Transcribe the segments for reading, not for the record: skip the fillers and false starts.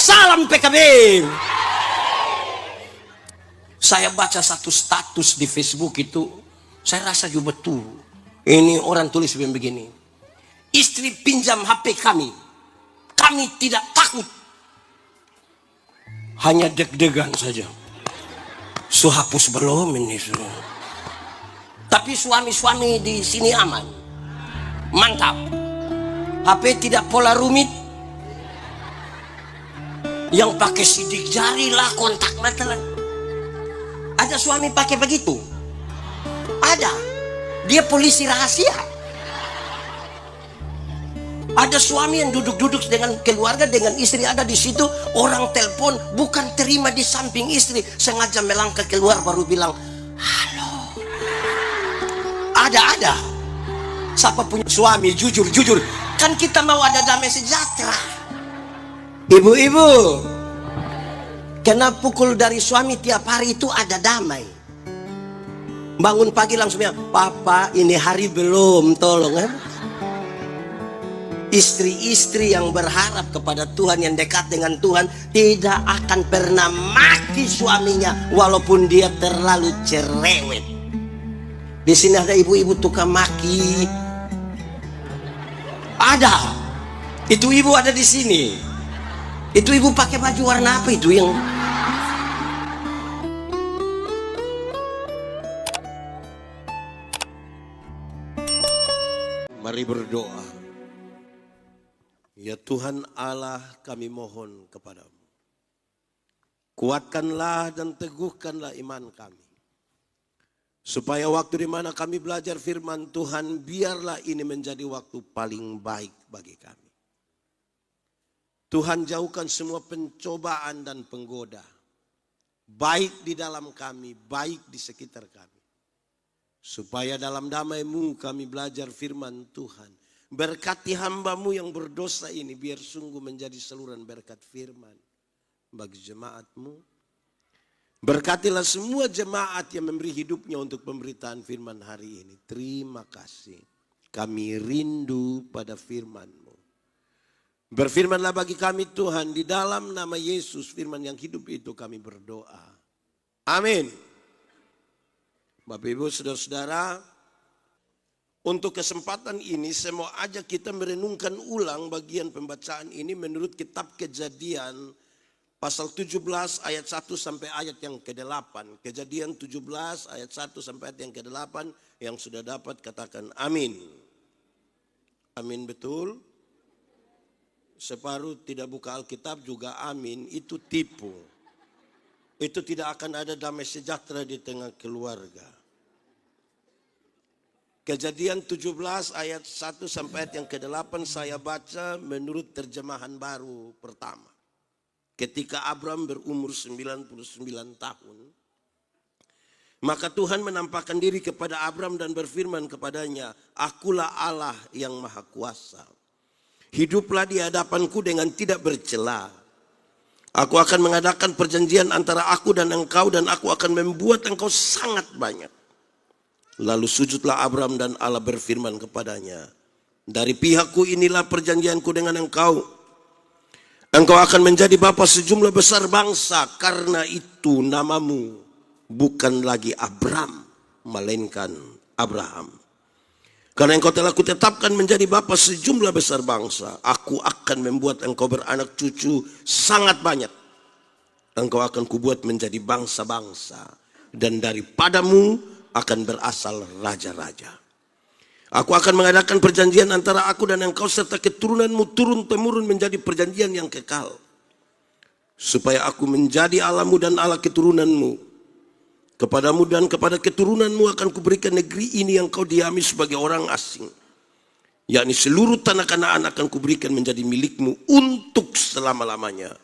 Salam PKB. Saya baca satu status di Facebook itu, saya rasa juga betul. Ini orang tulis begini. Istri pinjam HP kami tidak takut. Hanya deg-degan saja. Hapus belum ini sudah. Tapi suami-suami di sini aman. Mantap. HP tidak pola rumit. Yang pakai sidik jari lah, kontak mata lah. Ada suami pakai begitu? Ada. Dia polisi rahasia. Ada suami yang duduk-duduk dengan keluarga, dengan istri ada di situ, orang telepon bukan terima di samping istri, sengaja melangkah keluar baru bilang halo. Ada. Siapa punya suami jujur, kan kita mau ada damai sejahtera. Ibu-ibu, kena pukul dari suami tiap hari itu ada damai. Bangun pagi langsung bilang, papa ini hari belum, tolong ya. Istri-istri yang berharap kepada Tuhan, yang dekat dengan Tuhan, tidak akan pernah maki suaminya walaupun dia terlalu cerewet. Di sini ada ibu-ibu tukang maki. Ada. Itu ibu ada di sini. Itu ibu pakai baju warna apa itu yang Mari berdoa. Ya Tuhan Allah, kami mohon kepadamu. Kuatkanlah dan teguhkanlah iman kami. Supaya waktu di mana kami belajar firman Tuhan, biarlah ini menjadi waktu paling baik bagi kami. Tuhan, jauhkan semua pencobaan dan penggoda. Baik di dalam kami, baik di sekitar kami. Supaya dalam damai-Mu kami belajar firman Tuhan. Berkati hamba-Mu yang berdosa ini, biar sungguh menjadi saluran berkat firman bagi jemaat-Mu. Berkatilah semua jemaat yang memberi hidupnya untuk pemberitaan firman hari ini. Terima kasih. Kami rindu pada firman-Mu. Berfirmanlah bagi kami Tuhan, di dalam nama Yesus, firman yang hidup itu kami berdoa. Amin. Bapak Ibu saudara-saudara, untuk kesempatan ini saya mau ajak kita merenungkan ulang bagian pembacaan ini menurut kitab Kejadian pasal 17 ayat 1 sampai ayat yang ke-8. Kejadian 17 ayat 1 sampai ayat yang ke-8. Yang sudah dapat katakan amin. Amin betul. Separuh tidak buka Alkitab juga amin. Itu tipu. Itu tidak akan ada damai sejahtera di tengah keluarga. Kejadian 17 ayat 1 sampai ayat yang ke-8 saya baca menurut terjemahan baru pertama. Ketika Abram berumur 99 tahun, maka Tuhan menampakkan diri kepada Abram dan berfirman kepadanya, Akulah Allah yang Maha Kuasa. Hiduplah di hadapanku dengan tidak bercela. Aku akan mengadakan perjanjian antara aku dan engkau, dan aku akan membuat engkau sangat banyak. Lalu sujudlah Abram dan Allah berfirman kepadanya, Dari pihakku inilah perjanjianku dengan engkau. Engkau akan menjadi bapa sejumlah besar bangsa, karena itu namamu bukan lagi Abram, melainkan Abraham. Karena engkau telah kutetapkan menjadi bapa sejumlah besar bangsa, aku akan membuat engkau beranak cucu sangat banyak. Engkau akan kubuat menjadi bangsa-bangsa, dan daripadamu akan berasal raja-raja. Aku akan mengadakan perjanjian antara aku dan engkau serta keturunanmu turun-temurun menjadi perjanjian yang kekal. Supaya aku menjadi Allahmu dan Allah keturunanmu. Kepadamu dan kepada keturunanmu akan kuberikan negeri ini yang kau diami sebagai orang asing. Yakni seluruh tanah Kanaan akan kuberikan menjadi milikmu untuk selama-lamanya.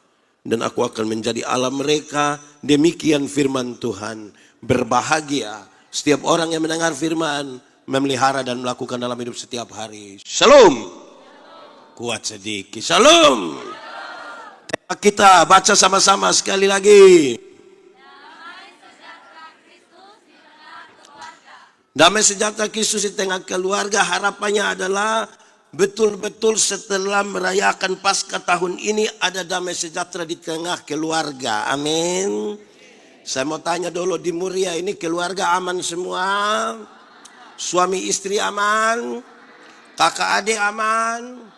Dan aku akan menjadi Allah mereka. Demikian firman Tuhan. Berbahagia setiap orang yang mendengar firman, memelihara dan melakukan dalam hidup setiap hari. Shalom. Kuat sedikit. Shalom. Kita baca sama-sama sekali lagi. Damai sejahtera Kristus di tengah keluarga. Harapannya adalah betul-betul setelah merayakan Paskah tahun ini ada damai sejahtera di tengah keluarga. Amin. Saya mau tanya dulu, di Muria ini keluarga aman semua? Suami istri aman? Kakak adik aman?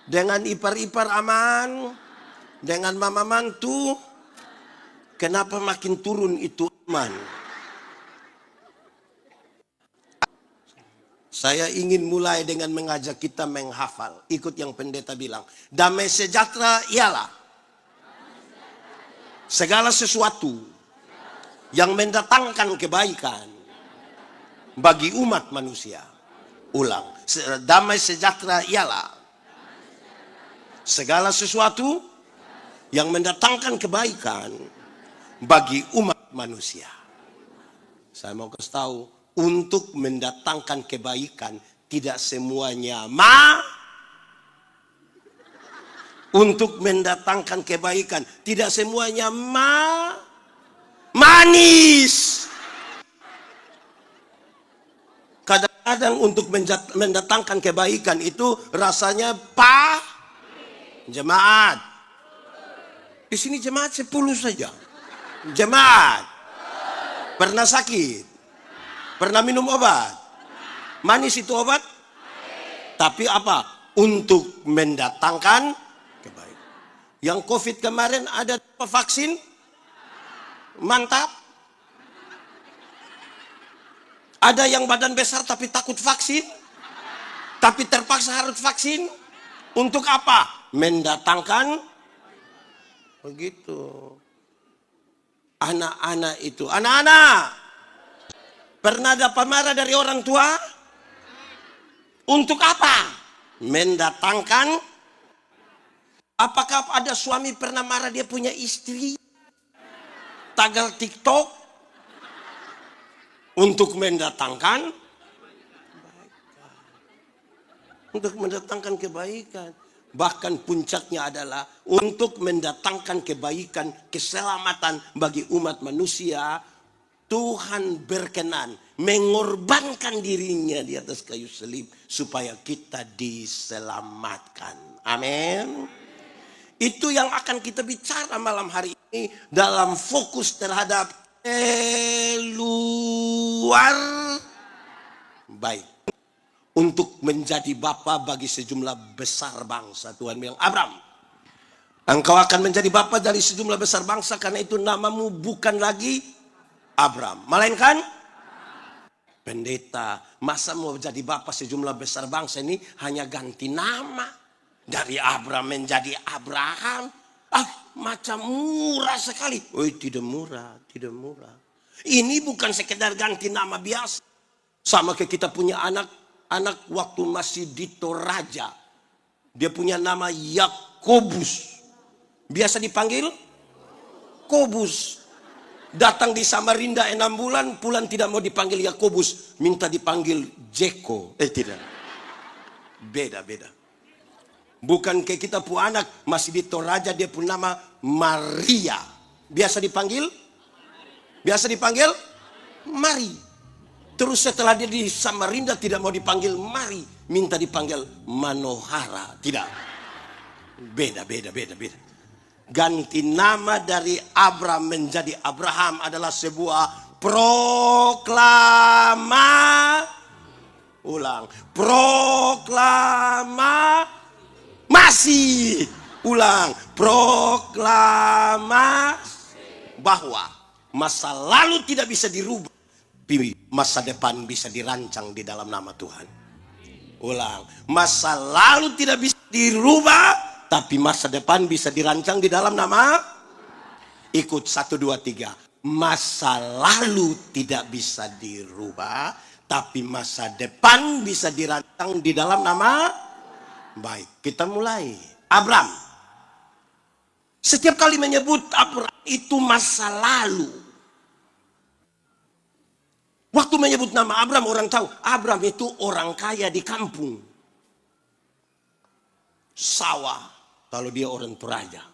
Dengan ipar-ipar aman? Dengan mama mantu? Kenapa makin turun itu aman? Saya ingin mulai dengan mengajak kita menghafal. Ikut yang pendeta bilang. Damai sejahtera ialah segala sesuatu yang mendatangkan kebaikan bagi umat manusia. Ulang. Damai sejahtera ialah segala sesuatu yang mendatangkan kebaikan bagi umat manusia. Saya mau kasih tahu, untuk mendatangkan kebaikan tidak semuanya untuk mendatangkan kebaikan tidak semuanya manis. Kadang-kadang untuk mendatangkan kebaikan itu rasanya jemaat. Di sini jemaat 10 saja. Jemaat pernah sakit? Pernah minum obat? Manis itu obat? Tapi apa? Untuk mendatangkan kebaikan. Yang COVID kemarin ada vaksin? Mantap. Ada yang badan besar tapi takut vaksin? Tapi terpaksa harus vaksin? Untuk apa? Mendatangkan begitu. Anak-anak itu. Anak-anak, pernah dapat marah dari orang tua? Untuk apa? Mendatangkan. Apakah ada suami pernah marah dia punya istri? Tagar TikTok? Untuk mendatangkan kebaikan. Untuk mendatangkan kebaikan. Bahkan puncaknya adalah untuk mendatangkan kebaikan, keselamatan bagi umat manusia. Tuhan berkenan mengorbankan dirinya di atas kayu salib supaya kita diselamatkan. Amin. Itu yang akan kita bicara malam hari ini dalam fokus terhadap keluar baik. Untuk menjadi bapa bagi sejumlah besar bangsa. Tuhan bilang, Abram, engkau akan menjadi bapa dari sejumlah besar bangsa, karena itu namamu bukan lagi Abram, melainkan pendeta. Masa mau jadi bapa sejumlah besar bangsa ini hanya ganti nama. Dari Abram menjadi Abraham. Macam murah sekali. Oh, tidak murah, tidak murah. Ini bukan sekedar ganti nama biasa. Sama kayak kita punya anak waktu masih di Toraja. Dia punya nama Yakobus. Biasa dipanggil Kobus. Datang di Samarinda 6 bulan, pulang tidak mau dipanggil Yakobus, minta dipanggil Jeko. Tidak. Beda. Bukan kayak kita punya anak masih di Toraja, dia punya nama Maria. Biasa dipanggil Mari. Terus setelah dia di Samarinda tidak mau dipanggil Mari, minta dipanggil Manohara. Tidak. Beda. Ganti nama dari Abram menjadi Abraham adalah sebuah proklamasi. Proklamasi bahwa masa lalu tidak bisa dirubah, masa depan bisa dirancang di dalam nama Tuhan. Masa lalu tidak bisa dirubah, tapi masa depan bisa dirancang di dalam nama. Ikut 1, 2, 3. Masa lalu tidak bisa dirubah, tapi masa depan bisa dirancang di dalam nama. Baik, kita mulai. Abram. Setiap kali menyebut Abram itu masa lalu. Waktu menyebut nama Abram, orang tahu Abram itu orang kaya di kampung. Sawah, kalau dia orang Toraja.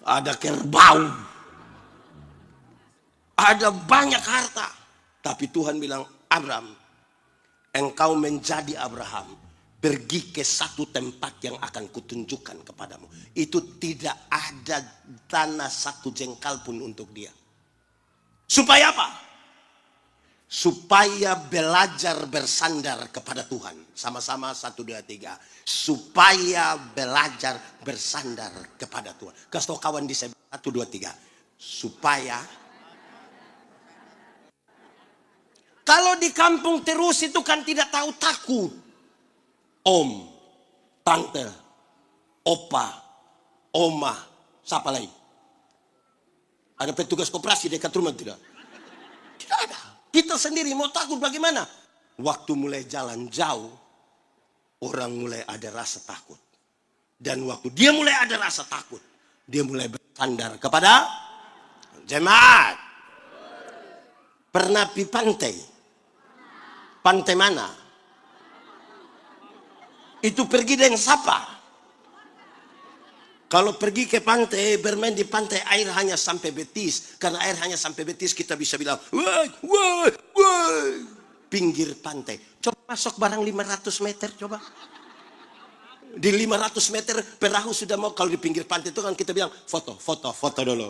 Ada kerbau. Ada banyak harta. Tapi Tuhan bilang, Abram, engkau menjadi Abraham, pergi ke satu tempat yang akan kutunjukkan kepadamu. Itu tidak ada tanah satu jengkal pun untuk dia. Supaya apa? Supaya belajar bersandar kepada Tuhan. Sama-sama 1, 2, 3. Supaya belajar bersandar kepada Tuhan. Kasih tahu kawan di sebelah 1, 2, 3. Supaya. Kalau di kampung terus itu kan tidak tahu takut. Om, tante, opa, oma, siapa lagi? Ada petugas koperasi dekat rumah tidak? Tidak ada. Kita sendiri mau takut bagaimana? Waktu mulai jalan jauh, orang mulai ada rasa takut. Dan waktu dia mulai ada rasa takut, dia mulai bersandar kepada jemaat. Pernah pergi pantai? Pantai mana? Itu pergi dengan siapa? Kalau pergi ke pantai, bermain di pantai, air hanya sampai betis. Karena air hanya sampai betis, kita bisa bilang, woi, woi, woi. Pinggir pantai. Coba masuk barang 500 meter, coba. Di 500 meter, perahu sudah mau. Kalau di pinggir pantai itu kan kita bilang, foto, foto, foto dulu.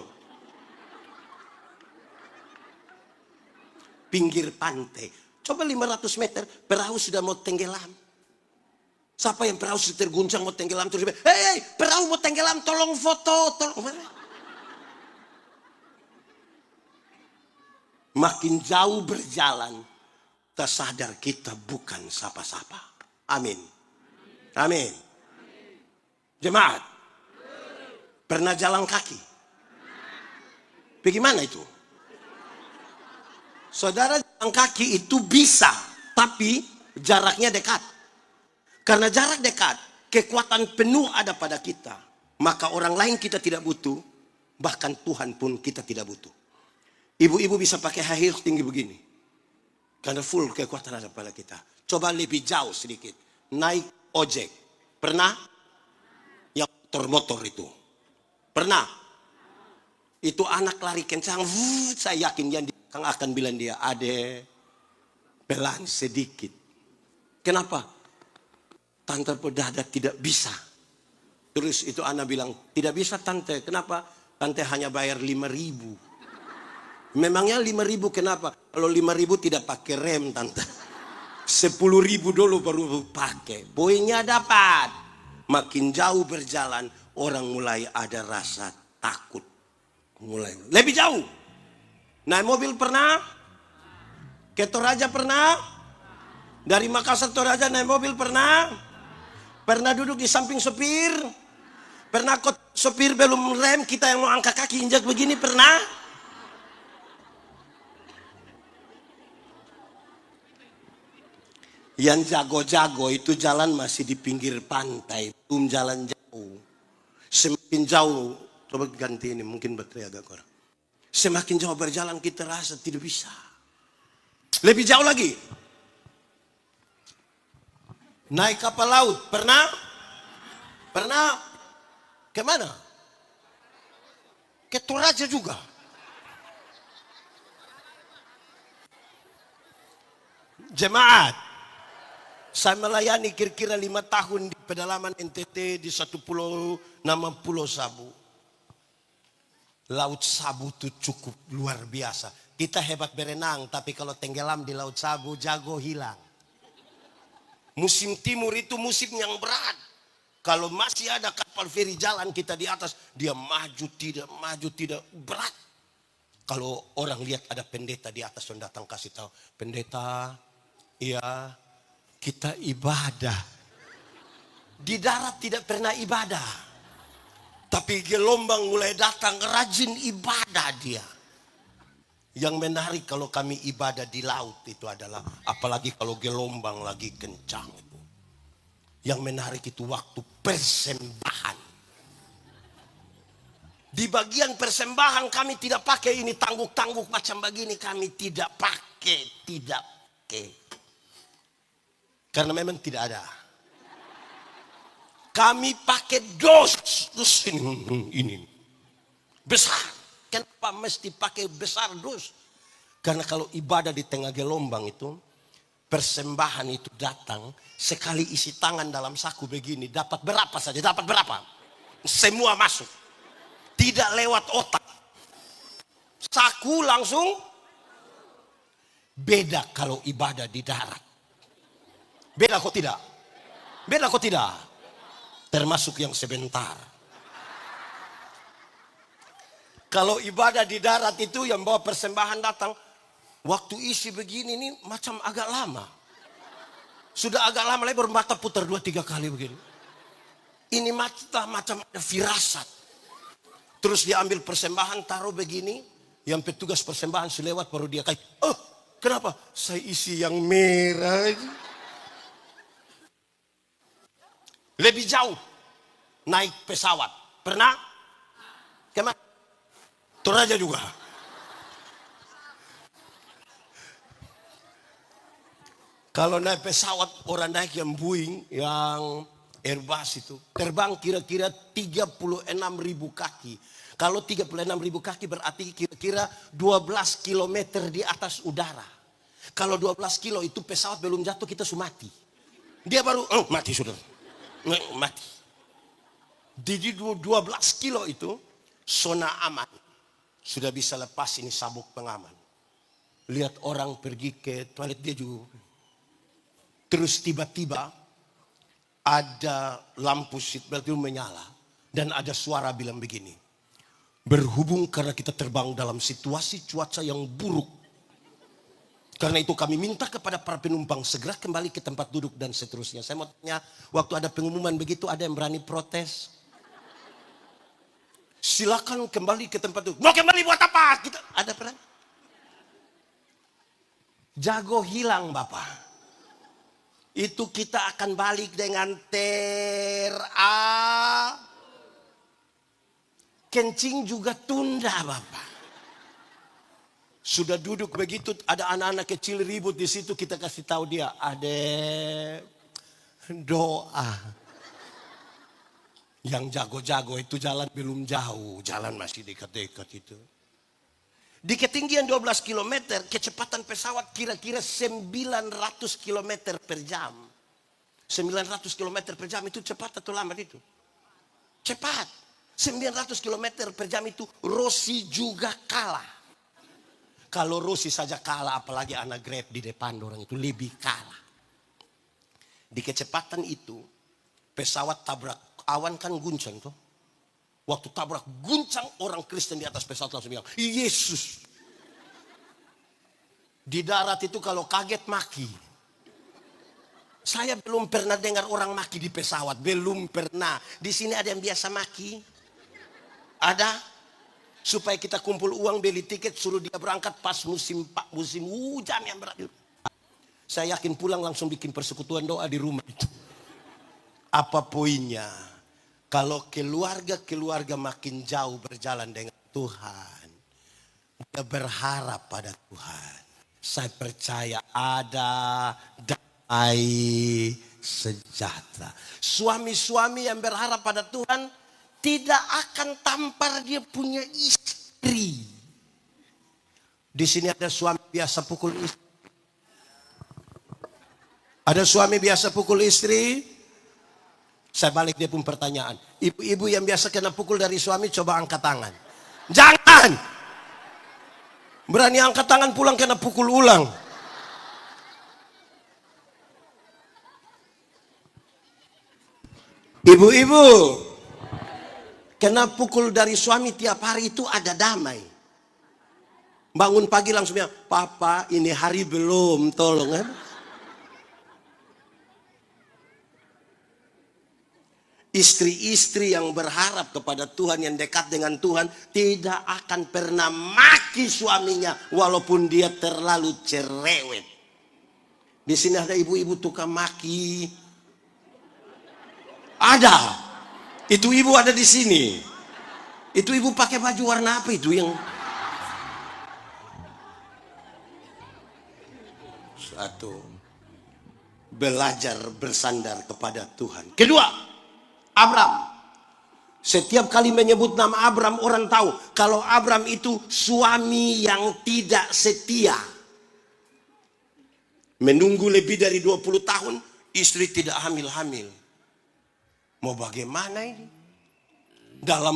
Pinggir pantai. Coba 500 meter, perahu sudah mau tenggelam. Siapa yang perahu sudah terguncang mau tenggelam terus, hei, perahu mau tenggelam, tolong foto, tolong. Makin jauh berjalan, tersadar kita bukan siapa-siapa. Amin. Amin. Jemaat, pernah jalan kaki? Bagaimana itu? Saudara, jalan kaki itu bisa, tapi jaraknya dekat. Karena jarak dekat, kekuatan penuh ada pada kita. Maka orang lain kita tidak butuh, bahkan Tuhan pun kita tidak butuh. Ibu-ibu bisa pakai high heels tinggi begini. Karena full kekuatan ada pada kita. Coba lebih jauh sedikit. Naik ojek. Pernah? Yang motor-motor itu. Pernah? Itu anak lari kencang. Saya yakin yang akan bilang dia, ade, pelan sedikit. Kenapa? Tante pedada tidak bisa. Terus itu anak bilang, tidak bisa tante. Kenapa? Tante hanya bayar 5.000. Memangnya 5.000 kenapa? Kalau 5.000 tidak pakai rem tante. 10.000 dulu baru pakai. Poinnya dapat. Makin jauh berjalan, orang mulai ada rasa takut. Mulai lebih jauh. Naik mobil pernah? Ke Toraja pernah? Dari Makassar Toraja naik mobil pernah? Pernah duduk di samping sopir? Pernah sopir belum rem, kita yang mau angkat kaki injak begini, pernah? Yang jago-jago itu jalan masih di pinggir pantai, belum jalan jauh. Semakin jauh, coba ganti ini, mungkin baterai agak kurang. Semakin jauh berjalan kita rasa tidak bisa. Lebih jauh lagi. Naik kapal laut, pernah? Pernah? Kemana? Ke Toraja juga. Jemaat, saya melayani kira-kira 5 tahun di pedalaman NTT di satu pulau nama Pulau Sabu. Laut Sabu itu cukup luar biasa. Kita hebat berenang, tapi kalau tenggelam di Laut Sabu, jago hilang. Musim timur itu musim yang berat. Kalau masih ada kapal feri jalan kita di atas, dia maju tidak berat. Kalau orang lihat ada pendeta di atas yang datang kasih tahu, pendeta, iya kita ibadah. Di darat tidak pernah ibadah, tapi gelombang mulai datang, rajin ibadah dia. Yang menarik kalau kami ibadah di laut itu adalah, apalagi kalau gelombang lagi kencang itu. Yang menarik itu waktu persembahan. Di bagian persembahan kami tidak pakai ini tangguk-tangguk macam begini, kami tidak pakai. Karena memang tidak ada. Kami pakai dos ini. Besar. Kenapa mesti pakai besar dus? Karena kalau ibadah di tengah gelombang itu, persembahan itu datang, sekali isi tangan dalam saku begini, dapat berapa saja, dapat berapa? Semua masuk. Tidak lewat otak. Saku langsung. Beda kalau ibadah di darat. Beda kok tidak? Beda kok tidak? Termasuk yang sebentar. Kalau ibadah di darat itu yang bawa persembahan datang, waktu isi begini nih macam agak lama. Sudah agak lama lebar, mata putar 2-3 kali begini. Ini macam ada firasat. Terus dia ambil persembahan taruh begini, yang petugas persembahan selewat baru dia kayak, oh kenapa? Saya isi yang merah. Lebih jauh naik pesawat. Pernah? Kemana? Toraja juga. Kalau naik pesawat, orang naik yang Boeing, yang Airbus itu, terbang kira-kira 36.000 kaki. Kalau 36.000 kaki berarti kira-kira 12 kilometer di atas udara. Kalau 12 kilo itu pesawat belum jatuh kita sudah mati. Dia baru, mati sudah. Mati. Di 12 kilo itu, zona aman. Sudah bisa lepas ini sabuk pengaman. Lihat orang pergi ke toilet dia juga. Terus tiba-tiba ada lampu seatbelt itu menyala. Dan ada suara bilang begini. Berhubung karena kita terbang dalam situasi cuaca yang buruk. Karena itu kami minta kepada para penumpang segera kembali ke tempat duduk dan seterusnya. Saya mau tanya, waktu ada pengumuman begitu ada yang berani protes? Silakan kembali ke tempat duduk. Mau kembali buat apa? Kita ada pernah? Jago hilang Bapak. Itu kita akan balik dengan kencing juga tunda Bapak. Sudah duduk begitu, ada anak-anak kecil ribut di situ, kita kasih tahu dia, adek doa. Yang jago-jago itu jalan belum jauh, jalan masih dekat-dekat itu. Di ketinggian 12 km, kecepatan pesawat kira-kira 900 km per jam. 900 km per jam itu cepat atau lambat itu? Cepat. 900 km per jam itu Rossi juga kalah. Kalau Rossi saja kalah, apalagi anak Grab di depan orang itu lebih kalah. Di kecepatan itu, pesawat tabrak awan kan guncang tuh. Waktu tabrak guncang, orang Kristen di atas pesawat langsung bilang, Yesus. Di darat itu kalau kaget maki. Saya belum pernah dengar orang maki di pesawat, belum pernah. Di sini ada yang biasa maki? Ada? Supaya kita kumpul uang beli tiket, suruh dia berangkat pas musim hujan yang berat. Saya yakin pulang langsung bikin persekutuan doa di rumah itu. Apa poinnya? Kalau keluarga makin jauh berjalan dengan Tuhan, dia berharap pada Tuhan. Saya percaya ada damai sejahtera. Suami-suami yang berharap pada Tuhan tidak akan tampar dia punya istri. Di sini ada suami biasa pukul istri. Ada suami biasa pukul istri. Saya balik dia pun pertanyaan. Ibu-ibu yang biasa kena pukul dari suami coba angkat tangan. Jangan. Berani angkat tangan pulang kena pukul ulang. Ibu-ibu kena pukul dari suami tiap hari itu ada damai. Bangun pagi langsung bilang, Papa ini hari belum, tolong kan. Istri-istri yang berharap kepada Tuhan, yang dekat dengan Tuhan, tidak akan pernah maki suaminya walaupun dia terlalu cerewet. Di sini ada ibu-ibu tukang maki. Ada. Itu ibu ada di sini. Itu ibu pakai baju warna apa itu yang satu, belajar bersandar kepada Tuhan. Kedua, Abram. Setiap kali menyebut nama Abram, orang tahu kalau Abram itu suami yang tidak setia. Menunggu lebih dari 20 tahun, istri tidak hamil-hamil. Mau bagaimana ini? Dalam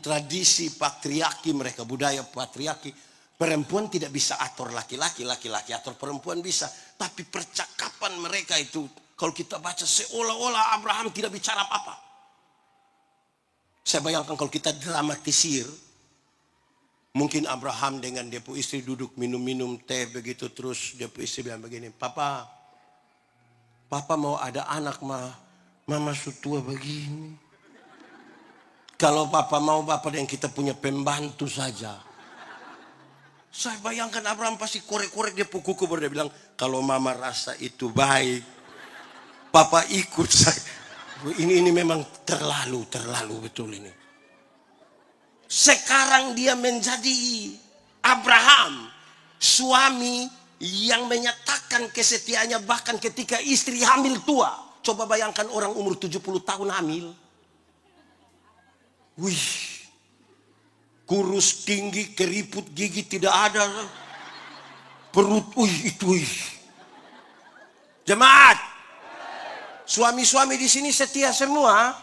tradisi patriarki mereka, budaya patriarki, perempuan tidak bisa atur laki-laki, laki-laki atur perempuan bisa. Tapi percakapan mereka itu, kalau kita baca seolah-olah Abraham tidak bicara apa-apa. Saya bayangkan kalau kita dramatisir, mungkin Abraham dengan dia pun istri duduk minum-minum teh begitu, terus dia pun istri bilang begini, Papa mau ada anak mama sutua begini. Kalau Papa mau, Papa dan kita punya pembantu saja. Saya bayangkan Abraham pasti korek-korek dia kuku baru dia bilang, kalau Mama rasa itu baik, Papa ikut saya. Ini memang terlalu betul ini. Sekarang dia menjadi Abraham, suami yang menyatakan kesetiaannya bahkan ketika istri hamil tua. Coba bayangkan orang umur 70 tahun hamil. Wih, kurus tinggi, keriput gigi tidak ada. Perut, wih. Jemaat, suami-suami di sini setia semua.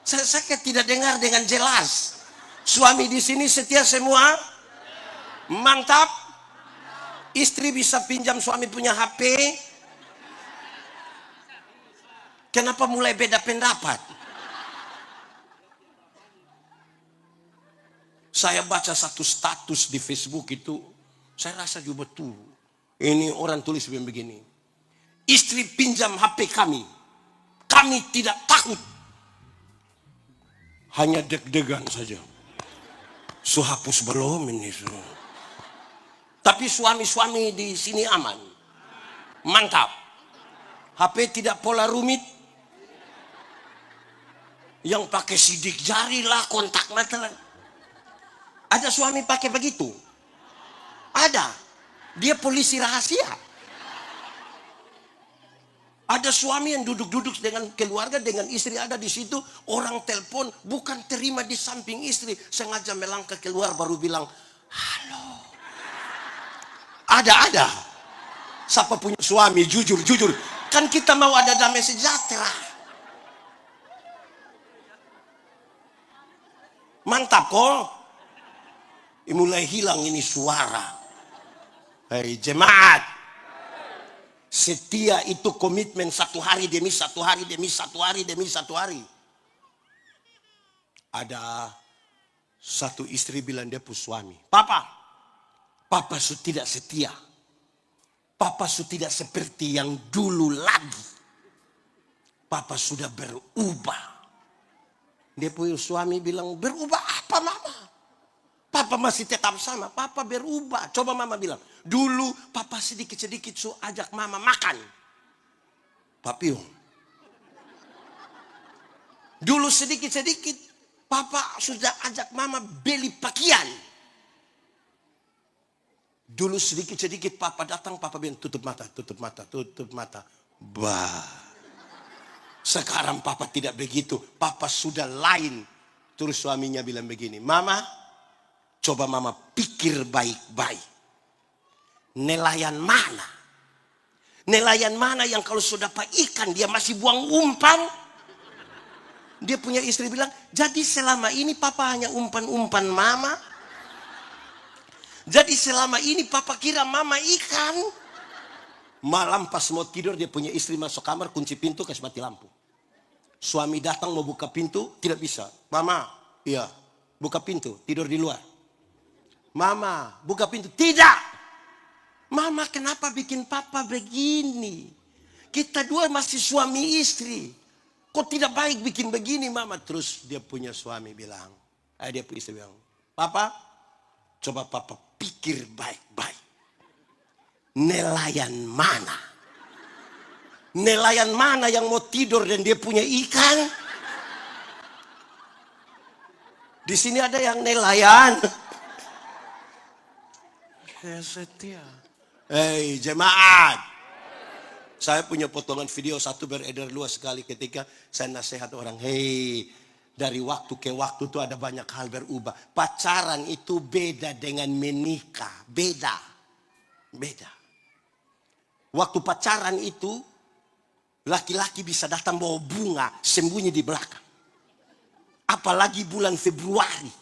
Saya tidak dengar dengan jelas. Suami di sini setia semua? Mantap. Istri bisa pinjam suami punya HP. Kenapa mulai beda pendapat? Saya baca satu status di Facebook itu, saya rasa juga betul. Ini orang tulis begini. Istri pinjam HP kami. Kami tidak takut. Hanya deg-degan saja. Hapus belum ini. Tapi suami-suami di sini aman. Mantap. HP tidak pola rumit. Yang pakai sidik jari lah, kontak mata lah. Ada suami pakai begitu? Ada. Dia polisi rahasia. Ada suami yang duduk-duduk dengan keluarga, dengan istri ada di situ. Orang telepon bukan terima di samping istri. Sengaja melangkah keluar baru bilang, halo. Ada. Siapa punya suami, jujur. Kan kita mau ada damai sejahtera. Mantap kok. Mulai hilang ini suara. Hei jemaat. Setia itu komitmen satu hari demi satu hari. Ada satu istri bilang dia pun suami, Papa sudah tidak setia. Papa sudah tidak seperti yang dulu lagi. Papa sudah berubah. Dia punya suami bilang, berubah apa Mama? Papa masih tetap sama, Papa berubah. Coba Mama bilang, dulu Papa sedikit-sedikit ajak Mama makan. Papio. Dulu sedikit-sedikit Papa sudah ajak Mama beli pakaian. Dulu sedikit-sedikit Papa datang, Papa bilang tutup mata. Bah. Sekarang Papa tidak begitu. Papa sudah lain. Terus suaminya bilang begini, Mama, coba Mama pikir baik-baik. Nelayan mana yang kalau sudah dapat ikan dia masih buang umpan? Dia punya istri bilang, jadi selama ini Papa hanya umpan-umpan Mama? Jadi selama ini Papa kira Mama ikan? Malam pas mau tidur dia punya istri masuk kamar, kunci pintu, kasih mati lampu. Suami datang mau buka pintu, tidak bisa. Mama, iya, buka pintu, tidur di luar. Mama, buka pintu. Tidak. Mama, kenapa bikin Papa begini? Kita dua masih suami istri. Kok tidak baik bikin begini, Mama? Terus dia punya suami bilang, dia punya istri bilang, Papa, coba Papa pikir baik-baik. Nelayan mana? Nelayan mana yang mau tidur dan dia punya ikan? Di sini ada yang nelayan. Setia. Hei jemaat. Saya punya potongan video satu beredar luas sekali ketika saya nasihat orang. Hei, dari waktu ke waktu tuh ada banyak hal berubah. Pacaran itu beda dengan menikah. Beda. Beda. Waktu pacaran itu, laki-laki bisa datang bawa bunga sembunyi di belakang. Apalagi bulan Februari.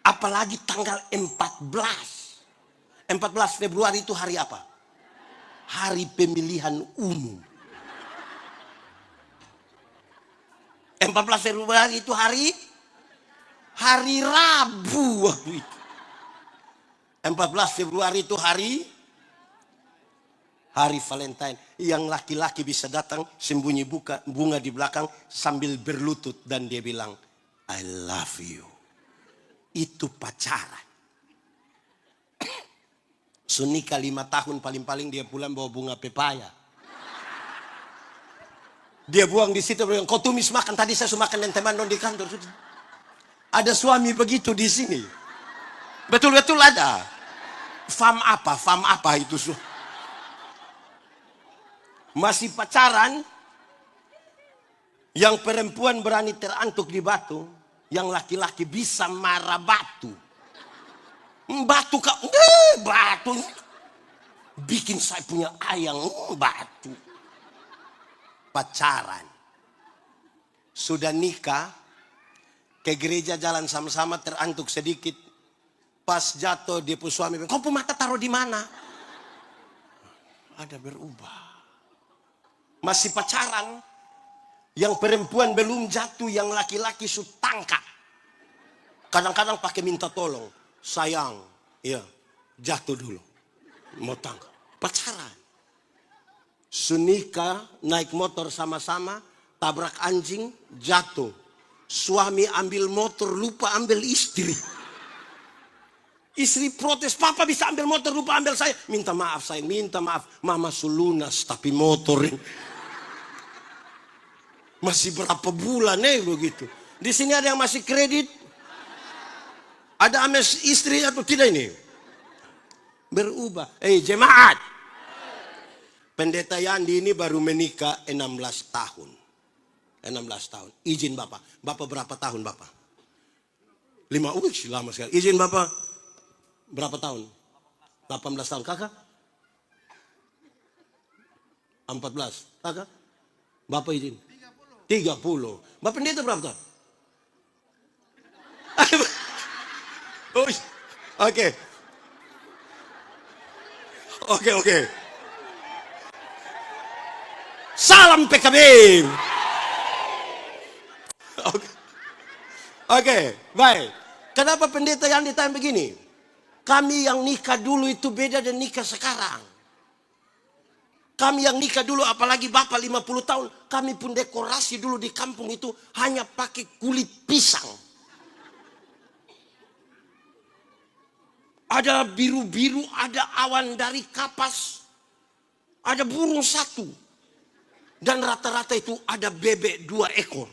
Apalagi tanggal 14. 14 Februari itu hari apa? Hari pemilihan umum. 14 Februari itu hari Rabu waktu itu. 14 Februari itu hari Valentine. Yang laki-laki bisa datang sembunyi bunga di belakang sambil berlutut dan dia bilang, I love you. Itu pacaran. Sunika 5 tahun paling-paling dia pulang bawa bunga pepaya. Dia buang di situ, bilang, kau tumis makan. Tadi saya sudah makan dengan teman di kantor. Ada suami begitu di sini. Betul-betul ada. Fam apa itu? Masih pacaran. Yang perempuan berani terantuk di batu. Yang laki-laki bisa marah batu. Batu batu. Bikin saya punya ayang batu. Pacaran. Sudah nikah. Ke gereja jalan sama-sama terantuk sedikit. Pas jatuh dia pun suami bilang, kau pun mata taruh di mana? Ada berubah. Masih pacaran. Yang perempuan belum jatuh, yang laki-laki sudah tangkap. Kadang-kadang pakai minta tolong. Sayang, ya jatuh dulu. Mau tangkap. Pacaran. Sunika naik motor sama-sama, tabrak anjing, jatuh. Suami ambil motor, lupa ambil istri. Istri protes, papa bisa ambil motor, lupa ambil saya. Minta maaf sayang, minta maaf. Mama sulunas tapi motor ini. Masih berapa bulan begitu. Di sini ada yang masih kredit. Ada ames istri atau tidak ini? Berubah. Jemaat. Pendeta Yandi ini baru menikah 16 tahun. 16 tahun. Izin Bapak. Bapak berapa tahun Bapak? 5. Lama sekali. Izin Bapak. Berapa tahun? 18 tahun. Kakak? 14. Kakak? Bapak izin? 30. Bapak pendeta berapa tahun? Oke. Salam PKB. Oke, baik. Kenapa pendeta yang ditanya begini? Kami yang nikah dulu itu beda dan nikah sekarang. Kami yang nikah dulu, apalagi Bapak 50 tahun, kami pun dekorasi dulu di kampung itu hanya pakai kulit pisang. Ada biru-biru, ada awan dari kapas, ada burung 1. Dan rata-rata itu ada bebek 2 ekor.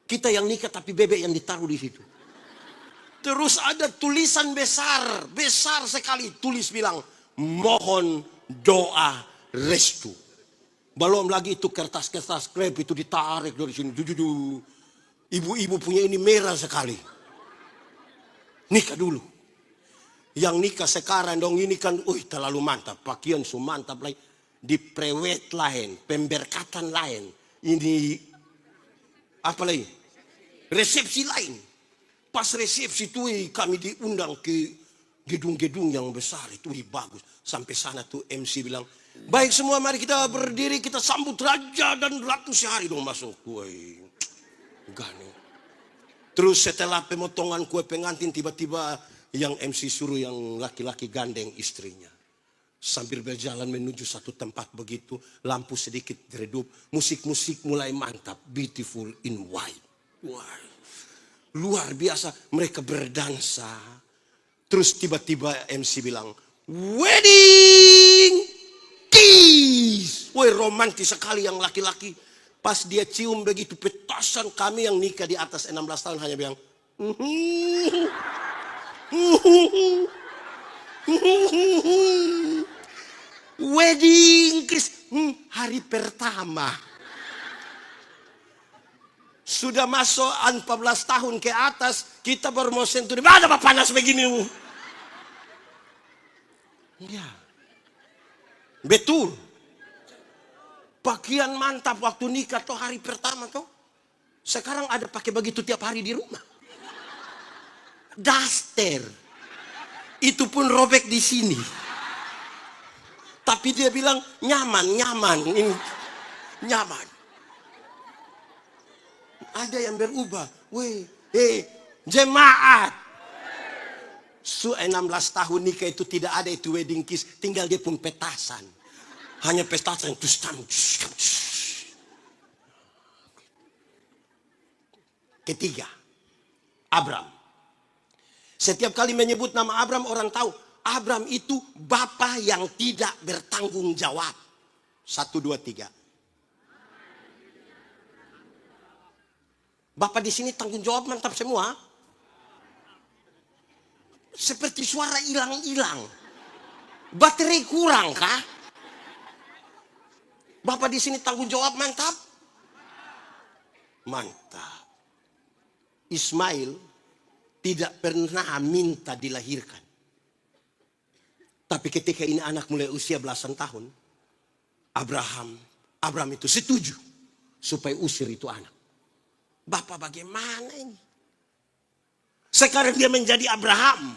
Kita yang nikah tapi bebek yang ditaruh di situ. Terus ada tulisan besar sekali. Tulis bilang, mohon doa restu. Belum lagi itu kertas-kertas krep itu ditarik dari sini. Ibu-ibu punya ini merah sekali. Nikah dulu. Yang nikah sekarang dong ini kan, terlalu mantap. Pakaian so mantap lagi. Diprewet lain, pemberkatan lain. Ini apa lagi? Resepsi lain. Pas resepsi itu kami diundang ke gedung-gedung yang besar itu bagus. Sampai sana tuh MC bilang, baik semua mari kita berdiri, kita sambut raja dan ratu sehari dong masuk. Gani. Terus setelah pemotongan kue pengantin tiba-tiba yang MC suruh yang laki-laki gandeng istrinya. Sambil berjalan menuju satu tempat begitu, lampu sedikit redup, musik-musik mulai mantap, beautiful in white. Wow. Luar biasa, mereka berdansa. Terus tiba-tiba MC bilang, wedding kiss. Woi, romantis sekali yang laki-laki. Pas dia cium begitu petasan, kami yang nikah di atas 16 tahun hanya bilang, wedding kiss. Hari pertama. Sudah masuk 14 tahun ke atas, kita baru mau sentuh. Ada apa panas begini? Ya, betul. Pakaian mantap waktu nikah tuh hari pertama tuh. Sekarang ada pakai begitu tiap hari di rumah. Daster. Itu pun robek di sini. Tapi dia bilang nyaman. Ini nyaman. Ada yang berubah. Jemaat. 16 tahun nikah itu tidak ada itu wedding kiss. Tinggal dia pun petasan. Hanya petasan. Ketiga, Abram. Setiap kali menyebut nama Abram, orang tahu Abram itu bapa yang tidak bertanggung jawab. 1, 2, 3. Bapak di sini tanggung jawab mantap semua. Seperti suara hilang-hilang. Baterai kurang kah? Bapak di sini tanggung jawab mantap? Mantap. Ismail tidak pernah minta dilahirkan. Tapi ketika ini anak mulai usia belasan tahun, Abraham itu setuju supaya usir itu anak. Bapak bagaimana ini? Sekarang dia menjadi Abraham.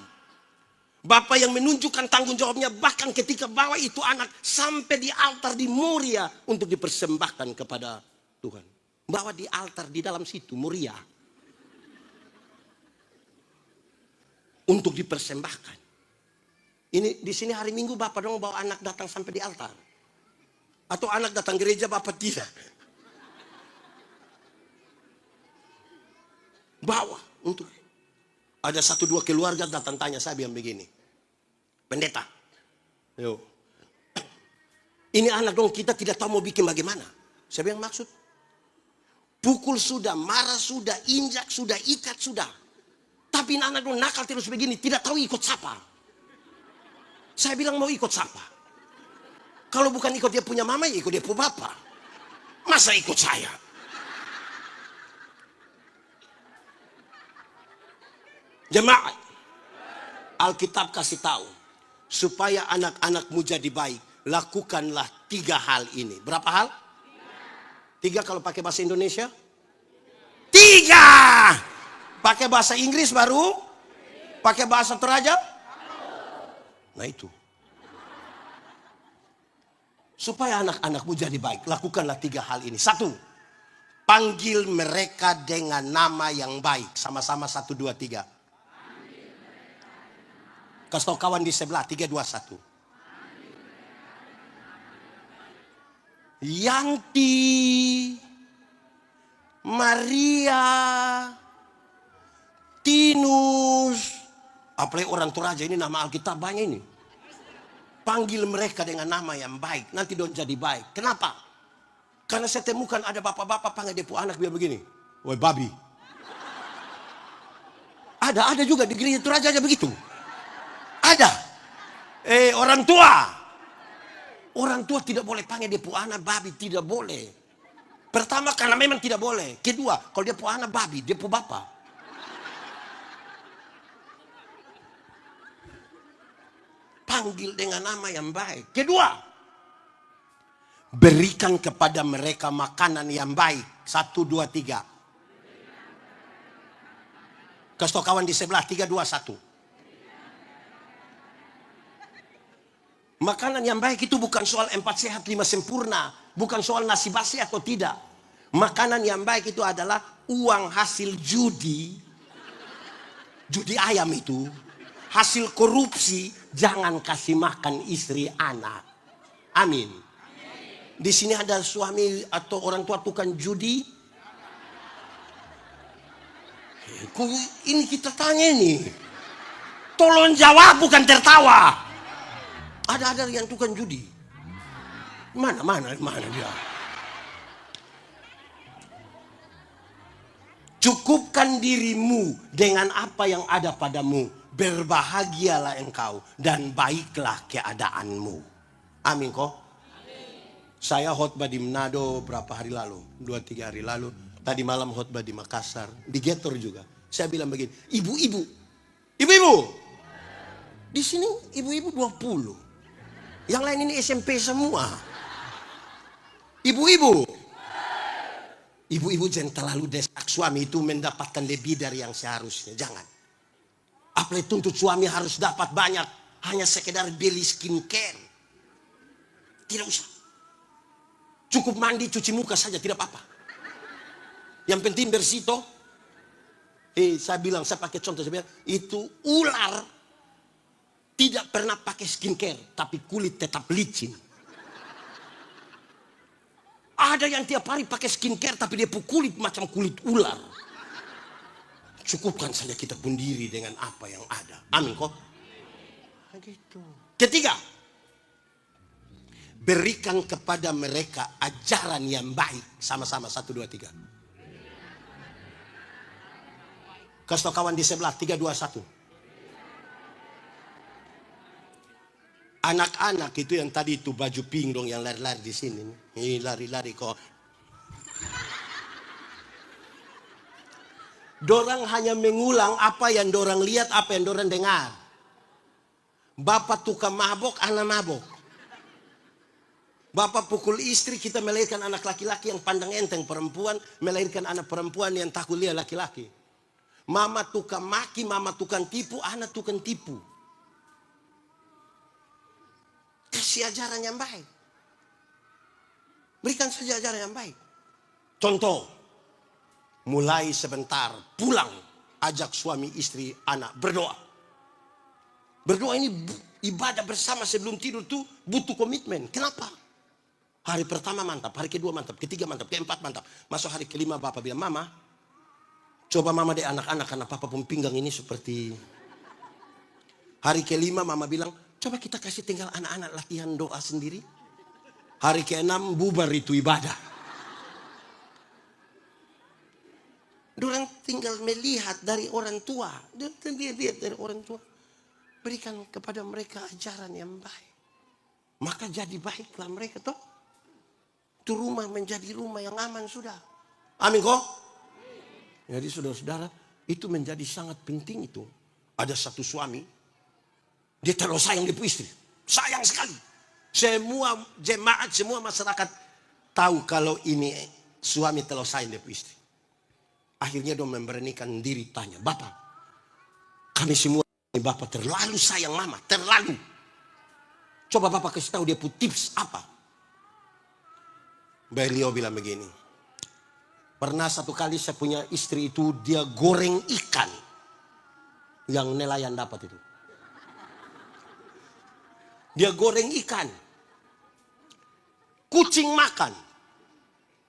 Bapak yang menunjukkan tanggung jawabnya bahkan ketika bawa itu anak sampai di altar di Moria untuk dipersembahkan kepada Tuhan. Bawa di altar di dalam situ Moria. Untuk dipersembahkan. Ini di sini hari Minggu Bapak dong bawa anak datang sampai di altar. Atau anak datang gereja Bapak tidak. Bawa untuk. Ada 1-2 keluarga datang tanya saya bilang begini. Pendeta. Yo. Ini anak dong kita tidak tahu mau bikin bagaimana. Saya bilang maksud. Pukul sudah, marah sudah, injak sudah, ikat sudah. Tapi anak dong nakal terus begini. Tidak tahu ikut siapa. Saya bilang mau ikut siapa. Kalau bukan ikut dia punya mama, ya ikut dia punya bapak. Masa ikut saya? Jemaat, Alkitab kasih tahu supaya anak-anakmu jadi baik, lakukanlah 3 hal ini. Berapa hal? 3 kalau pakai bahasa Indonesia? 3. Pakai bahasa Inggris baru? Pakai bahasa Toraja? Nah itu. Supaya anak-anakmu jadi baik, lakukanlah 3 hal ini. 1. Panggil mereka dengan nama yang baik. Sama-sama 1, 2, 3. Kasih tahu kawan di sebelah 3, 2, 1. Yanti, Maria, Tinus. Apalagi orang Toraja ini nama Alkitab banyak ini. Panggil mereka dengan nama yang baik. Nanti dong jadi baik. Kenapa? Karena saya temukan ada bapak-bapak panggil dia anak biar begini. Woi babi. Ada juga di gereja Toraja aja begitu. Ada. Orang tua. Orang tua tidak boleh panggil dia anak babi. Tidak boleh. Pertama karena memang tidak boleh. Kedua kalau dia anak babi dia bapak. Panggil dengan nama yang baik. Kedua. Berikan kepada mereka makanan yang baik. 1, 2, 3. Kasih tahu kawan di sebelah 3, 2, 1. Makanan yang baik itu bukan soal 4 sehat 5 sempurna. Bukan soal nasi basi atau tidak. Makanan yang baik itu adalah uang hasil judi. Judi ayam itu. Hasil korupsi. Jangan kasih makan istri anak. Amin. Di sini ada suami atau orang tua tukang judi. Ini kita tanya ini. Tolong jawab bukan tertawa. Ada yang tukang judi. Mana dia? Cukupkan dirimu dengan apa yang ada padamu. Berbahagialah engkau dan baiklah keadaanmu. Amin kok. Saya khotbah di Manado berapa hari lalu, 2-3 hari lalu. Tadi malam khotbah di Makassar, di Getor juga. Saya bilang begini, ibu-ibu. Di sini ibu-ibu 20. Yang lain ini SMP semua. Ibu-ibu. Ibu-ibu jangan terlalu desak suami itu mendapatkan lebih dari yang seharusnya. Jangan. Apalagi tuntut suami harus dapat banyak. Hanya sekedar beli skincare. Tidak usah. Cukup mandi, cuci muka saja, tidak apa-apa. Yang penting bersih toh. Saya bilang, saya pakai contoh, saya bilang, itu ular tidak pernah pakai skincare, tapi kulit tetap licin. Ada yang tiap hari pakai skincare, tapi dia kulit macam kulit ular. Cukupkan saja kita berdiri dengan apa yang ada. Amin kok. Gitu. Ketiga, berikan kepada mereka ajaran yang baik. Sama-sama, 1, 2, 3. Kasih tau kawan di sebelah, 3, 2, 1. Anak-anak itu yang tadi itu baju pink dong yang lari-lari di sini. Ini lari-lari kok. Dorang hanya mengulang apa yang dorang lihat, apa yang dorang dengar. Bapak tukang mabok, anak mabok. Bapak pukul istri, kita melahirkan anak laki-laki yang pandang enteng. Perempuan melahirkan anak perempuan yang takut lihat laki-laki. Mama tukang maki, mama tukang tipu, anak tukang tipu. Kasih ajaran yang baik. Berikan saja ajaran yang baik. Contoh, mulai sebentar pulang, ajak suami, istri, anak berdoa. Berdoa ini ibadah bersama sebelum tidur tuh butuh komitmen. Kenapa? Hari pertama mantap, hari kedua mantap, ketiga mantap, keempat mantap. Masuk hari kelima bapak bilang, mama, coba mama deh anak-anak karena papa pun pinggang ini seperti. Hari kelima mama bilang, coba kita kasih tinggal anak-anak latihan doa sendiri. Hari ke-6 bubar itu ibadah. Dorang tinggal melihat dari orang tua. Dia lihat dari orang tua. Berikan kepada mereka ajaran yang baik. Maka jadi baiklah mereka toh. Itu rumah menjadi rumah yang aman sudah. Amin kok. Jadi saudara-saudara, itu menjadi sangat penting itu. Ada satu suami, dia terlalu sayang dia istri. Sayang sekali. Semua jemaat, semua masyarakat tahu kalau ini suami terlalu sayang dia istri. Akhirnya dia memberanikan diri tanya, Bapak, kami semua Bapak terlalu sayang mama, terlalu. Coba Bapak kasih tahu dia pun tips apa. Beliau bilang begini, pernah satu kali saya punya istri itu dia goreng ikan yang nelayan dapat itu. Dia goreng ikan. Kucing makan.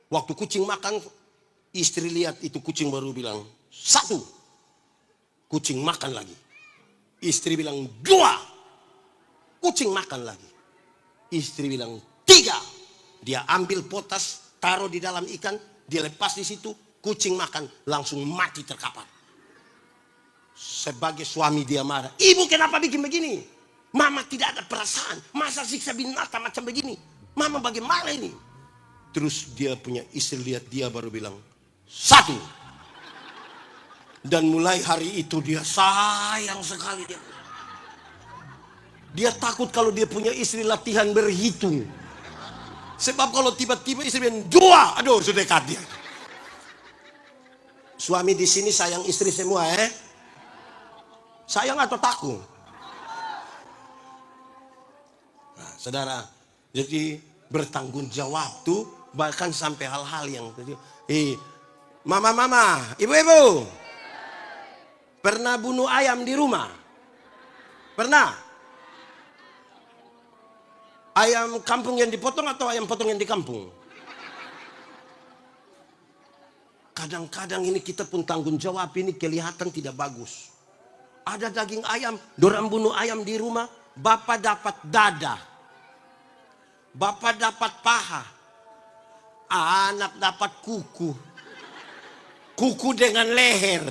Waktu kucing makan, istri lihat itu kucing baru bilang, 1. Kucing makan lagi. Istri bilang 2. Kucing makan lagi. Istri bilang 3. Dia ambil potas, taruh di dalam ikan, dia lepas di situ, kucing makan, langsung mati terkapar. Sebagai suami dia marah. Ibu kenapa bikin begini? Mama tidak ada perasaan. Masa siksa binatang macam begini? Mama bagaimana ini? Terus dia punya istri lihat dia baru bilang 1. Dan mulai hari itu dia sayang sekali dia. Dia takut kalau dia punya istri latihan berhitung. Sebab kalau tiba-tiba istri bilang 2, aduh sudah dekat dia. Suami di sini sayang istri semua Sayang atau takut? Nah, saudara, jadi bertanggung jawab tuh bahkan sampai hal-hal yang mama, ibu-ibu, pernah bunuh ayam di rumah? Pernah? Ayam kampung yang dipotong atau ayam potong yang di kampung? Kadang-kadang ini kita pun tanggung jawab ini kelihatan tidak bagus. Ada daging ayam, dorang bunuh ayam di rumah, bapak dapat dada. Bapak dapat paha. Anak dapat kuku. Kuku dengan leher.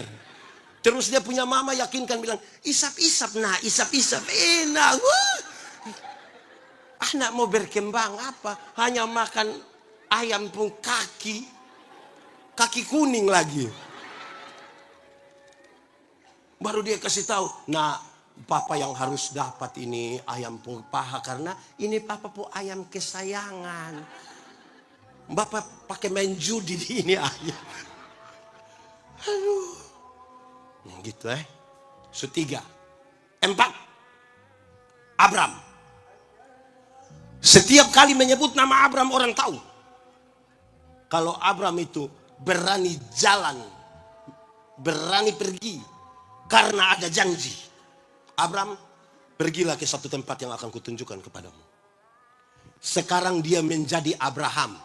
Terus dia punya mama yakinkan bilang, isap-isap nah, isap-isap enak. Anak mau berkembang apa? Hanya makan ayam pun kaki kuning lagi. Baru dia kasih tahu, nah Papa yang harus dapat ini ayam paha karena ini papa po ayam kesayangan. Bapak pakai main judi di ini ayam. Aduh. Gitu Setiga. 4. Abram. Setiap kali menyebut nama Abram orang tahu. Kalau Abram itu berani jalan, berani pergi karena ada janji. Abram, pergilah ke satu tempat yang akan kutunjukkan kepadamu. Sekarang dia menjadi Abraham.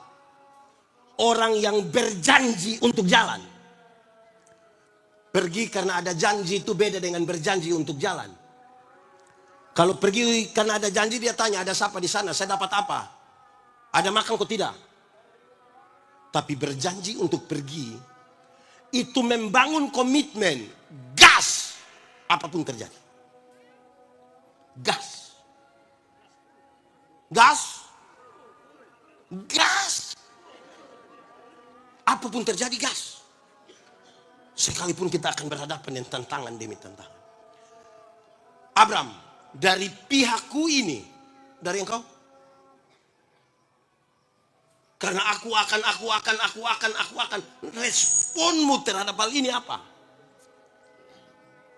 Orang yang berjanji untuk jalan. Pergi karena ada janji itu beda dengan berjanji untuk jalan. Kalau pergi karena ada janji dia tanya, ada siapa di sana? Saya dapat apa? Ada makan kok tidak? Tapi berjanji untuk pergi itu membangun komitmen, gas apapun terjadi. Gas. Gas. Gas. Apapun terjadi gas. Sekalipun kita akan berhadapan dengan tantangan demi tantangan. Abram, dari pihakku ini, dari engkau? Karena aku akan. Responmu terhadap hal ini apa?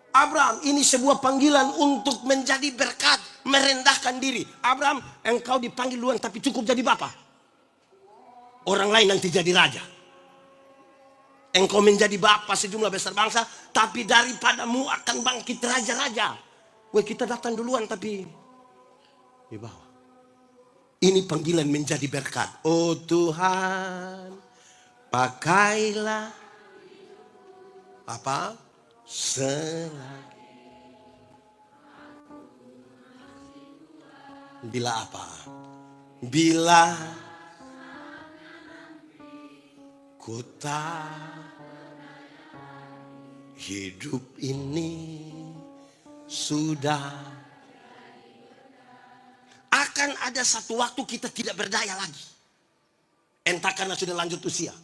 Abram, ini sebuah panggilan untuk menjadi berkat, merendahkan diri. Abram, engkau dipanggil duluan tapi cukup jadi bapa. Orang lain nanti jadi raja. Engkau menjadi bapa sejumlah besar bangsa, tapi daripadamu akan bangkit raja-raja. Kita datang duluan tapi di bawah. Ini panggilan menjadi berkat. Oh Tuhan, pakailah apa? Selagi. Bila apa? Bila ku hidup ini sudah akan ada satu waktu kita tidak berdaya lagi. Entah karena sudah lanjut usia,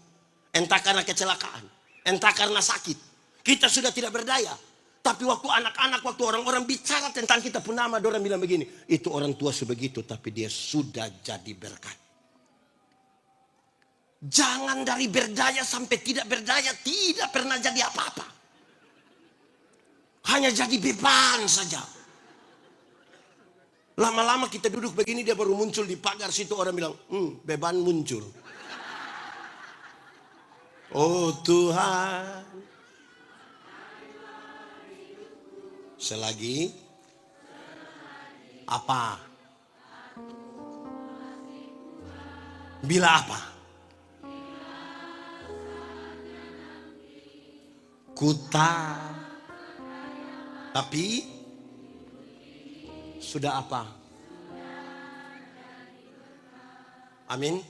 entah karena kecelakaan, entah karena sakit. Kita sudah tidak berdaya. Tapi waktu anak-anak, waktu orang-orang bicara tentang kita pun nama, orang bilang begini, itu orang tua sebegitu tapi dia sudah jadi berkat. Jangan dari berdaya sampai tidak berdaya, tidak pernah jadi apa-apa. Hanya jadi beban saja. Lama-lama kita duduk begini, dia baru muncul di pagar situ, orang bilang, beban muncul. Oh Tuhan, selagi apa? Bila apa? Tapi sudah apa? Amin.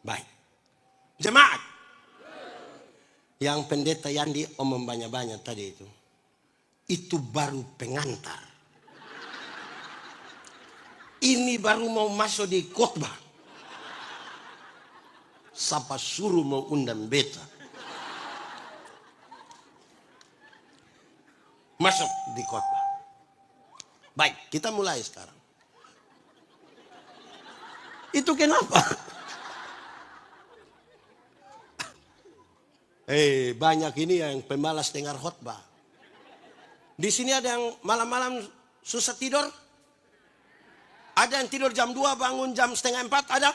Baik. Jemaat. Yang pendeta Yandi omong banyak-banyak tadi itu baru pengantar. Ini baru mau masuk di khotbah. Siapa suruh mau undang beta? Masuk di khotbah. Baik, kita mulai sekarang. Itu kenapa? Banyak ini yang pemalas dengar khotbah. Di sini ada yang malam-malam susah tidur? Ada yang tidur jam 2 bangun jam 3:30, ada?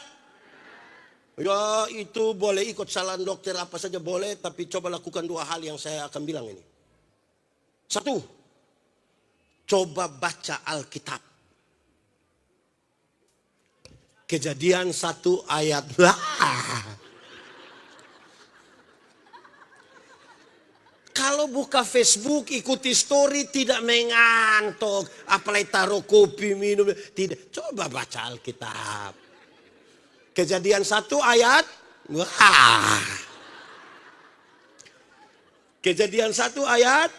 Ya itu boleh ikut saran dokter apa saja boleh, tapi coba lakukan 2 hal yang saya akan bilang ini. 1, coba baca Alkitab. Kejadian 1 ayat. Kalau buka Facebook, ikuti story, tidak mengantuk. Apalagi taruh kopi, minum. Tidak. Coba baca Alkitab. Kejadian 1 ayat. Kejadian 1 ayat.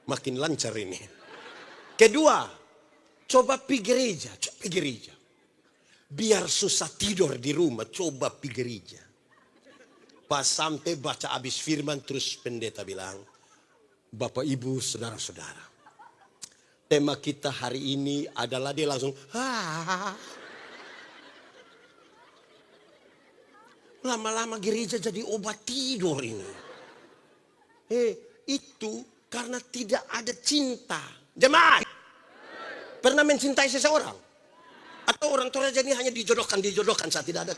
Makin lancar ini. Kedua, coba pergi gereja. Coba pergi gereja. Biar susah tidur di rumah, coba pergi gereja. Pas sampai baca habis firman, terus pendeta bilang, Bapak Ibu, saudara-saudara. Tema kita hari ini adalah dia langsung lama-lama gereja jadi obat tidur ini. Itu karena tidak ada cinta. Jemaat, pernah mencintai seseorang? Atau orang tua jadi hanya dijodohkan saat tidak ada.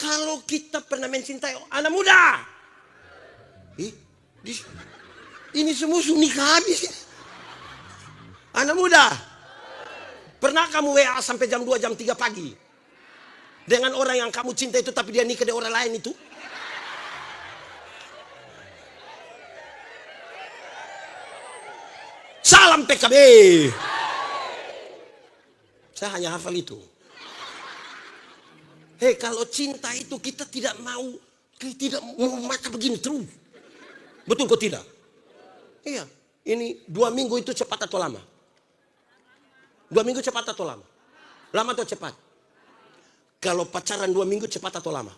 Kalau kita pernah mencintai anak muda, ini semua nikah habis. Anak muda, pernah kamu WA sampai jam 2, jam 3 pagi dengan orang yang kamu cinta itu, tapi dia nikah dengan orang lain itu? Salam PKB. Saya hanya hafal itu. Kalau cinta itu kita tidak mau mata begini terus. Betul kok tidak? Iya. Ini 2 minggu itu cepat atau lama? 2 minggu cepat atau lama? Lama atau cepat? Kalau pacaran 2 minggu cepat atau lama?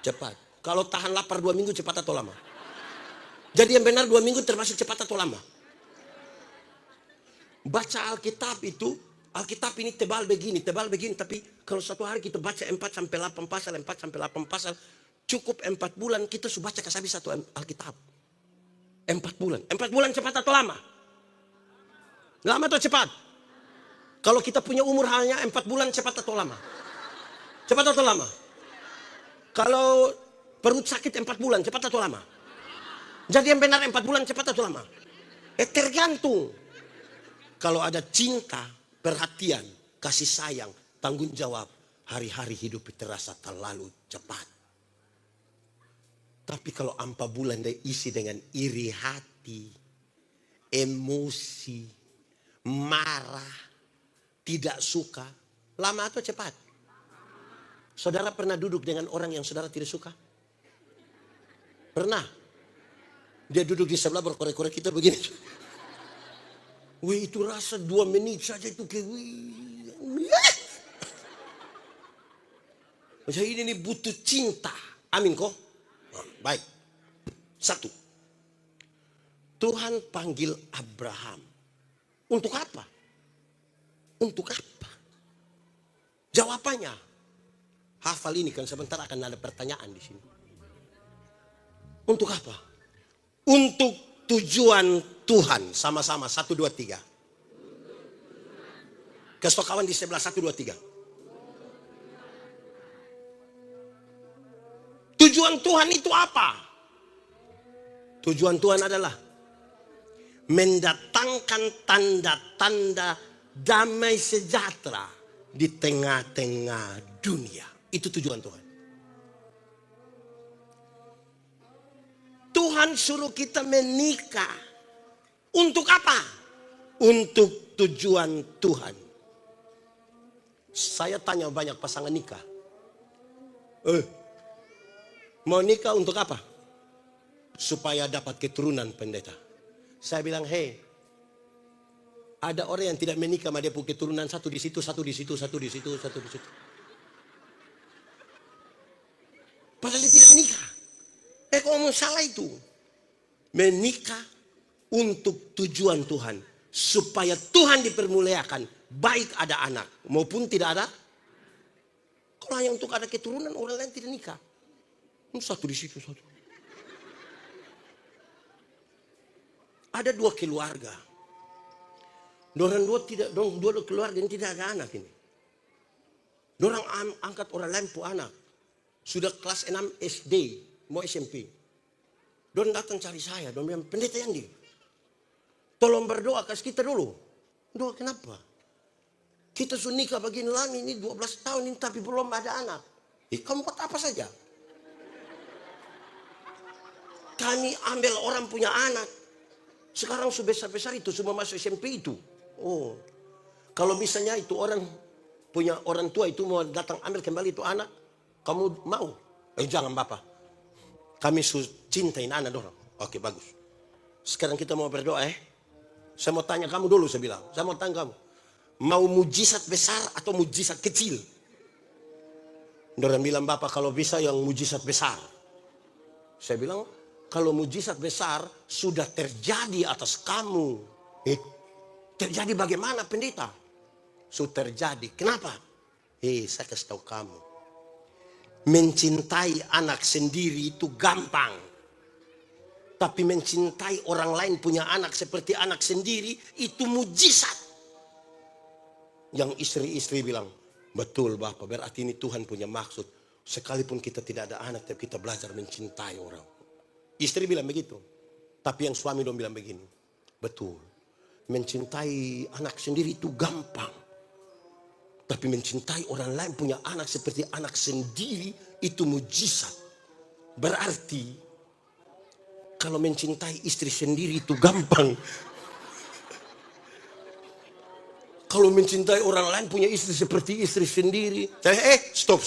Cepat. Kalau tahan lapar 2 minggu cepat atau lama? Jadi yang benar 2 minggu termasuk cepat atau lama? Baca Alkitab itu, Alkitab ini tebal begini, tapi kalau satu hari kita baca 4-8 pasal, 4-8 pasal, cukup 4 bulan kita sudah baca habis satu Alkitab. 4 bulan. 4 bulan cepat atau lama? Lama atau cepat? Kalau kita punya umur hanya 4 bulan, cepat atau lama? Cepat atau lama? Kalau perut sakit 4 bulan, cepat atau lama? Jadi yang benar 4 bulan, cepat atau lama? Tergantung. Kalau ada cinta, perhatian, kasih sayang, tanggung jawab, hari-hari hidup terasa terlalu cepat. Tapi kalau 4 bulan diisi dengan iri hati, emosi, marah, tidak suka, lama atau cepat? Saudara pernah duduk dengan orang yang saudara tidak suka? Pernah? Dia duduk di sebelah berkorek-korek kita begini. Wih, itu rasa 2 menit saja itu kayak Jadi ini butuh cinta. Amin kok? Baik. 1. Tuhan panggil Abraham. Untuk apa? Untuk apa? Jawabannya. Hafal ini kan sebentar akan ada pertanyaan di sini. Untuk apa? Untuk tujuan Tuhan. Sama-sama 1, 2, 3. Kasih kawan di sebelah 1, 2, 3. Tujuan Tuhan itu apa? Tujuan Tuhan adalah mendatangkan tanda-tanda damai sejahtera di tengah-tengah dunia. Itu tujuan Tuhan. Tuhan suruh kita menikah. Untuk apa? Untuk tujuan Tuhan. Saya tanya banyak pasangan nikah. Mau nikah untuk apa? Supaya dapat keturunan, pendeta. Saya bilang, ada orang yang tidak menikah sama dia punya keturunan, satu di situ, satu di situ, satu di situ, satu di situ. Padahal dia tidak menikah. Ngomong salah itu. Menikah untuk tujuan Tuhan. Supaya Tuhan dipermuliakan. Baik ada anak maupun tidak ada. Kalau hanya untuk ada keturunan, orang lain tidak nikah. Satu di situ, satu. Ada 2 keluarga. Dua keluarga yang tidak ada anak ini. Dorang angkat orang lain pu anak. Sudah kelas 6 SD, mau SMP. Dorang datang cari saya, dorang bilang, pendeta yang di, tolong berdoa kasih kita dulu. Doa kenapa? Kita sudah nikah begini lama ini 12 tahun ini tapi belum ada anak. Kamu buat apa saja? Kami ambil orang punya anak. Sekarang sudah besar-besar itu, semua masuk SMP itu. Kalau misalnya itu orang punya orang tua itu mau datang ambil kembali itu anak, kamu mau? Jangan Bapak. Kami cintain anak dorang. Oke, bagus. Sekarang kita mau berdoa Saya mau tanya kamu dulu, saya bilang. Saya mau tanya kamu. Mau mujizat besar atau mujizat kecil? Dorang bilang, Bapak kalau bisa yang mujizat besar. Saya bilang, kalau mujizat besar sudah terjadi atas kamu. Terjadi bagaimana pendeta? Sudah terjadi. Kenapa? Saya kasih tahu kamu. Mencintai anak sendiri itu gampang. Tapi mencintai orang lain punya anak seperti anak sendiri itu mujizat. Yang istri-istri bilang, betul Bapak, berarti ini Tuhan punya maksud. Sekalipun kita tidak ada anak, tapi kita belajar mencintai orang. Istri bilang begitu. Tapi yang suami dong bilang begini. Betul. Mencintai anak sendiri itu gampang. Tapi mencintai orang lain punya anak seperti anak sendiri itu mujizat. Berarti kalau mencintai istri sendiri itu gampang. Kalau mencintai orang lain punya istri seperti istri sendiri. Stop.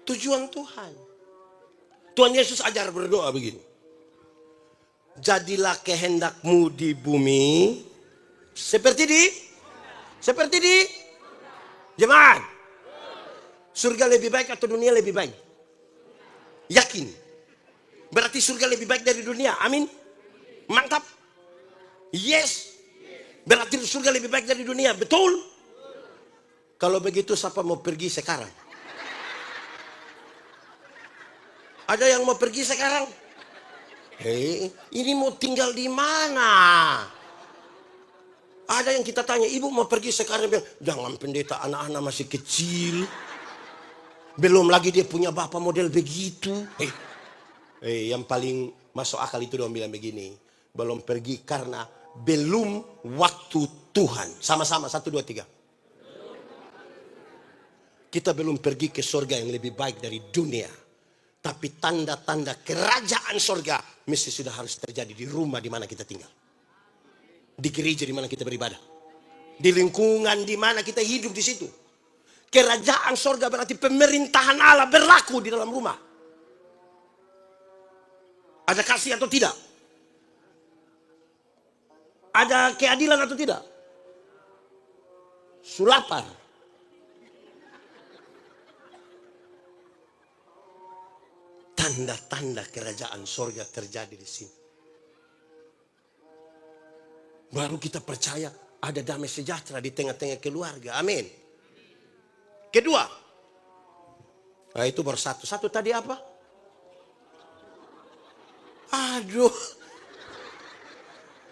Tujuan Tuhan. Tuhan Yesus ajar berdoa begini. Jadilah kehendakmu di bumi seperti di jemaat. Surga lebih baik atau dunia lebih baik? Yakin? Berarti surga lebih baik dari dunia. Amin. Mantap. Yes. Berarti surga lebih baik dari dunia. Betul. Kalau begitu siapa mau pergi sekarang? Ada yang mau pergi sekarang? Ini mau tinggal di mana? Ada yang kita tanya, ibu mau pergi sekarang? Jangan pendeta, anak-anak masih kecil. Belum lagi dia punya bapak model begitu. Yang paling masuk akal itu dong bilang begini. Belum pergi karena belum waktu Tuhan. Sama-sama, 1, 2, 3. Kita belum pergi ke surga yang lebih baik dari dunia. Tapi tanda-tanda kerajaan surga mesti sudah harus terjadi di rumah di mana kita tinggal. Di gereja di mana kita beribadah. Di lingkungan di mana kita hidup di situ. Kerajaan surga berarti pemerintahan Allah berlaku di dalam rumah. Ada kasih atau tidak? Ada keadilan atau tidak? Sulapar. Tanda-tanda kerajaan surga terjadi di sini. Baru kita percaya ada damai sejahtera di tengah-tengah keluarga. Amin. Kedua. Nah, itu baru satu. Satu tadi apa? Aduh.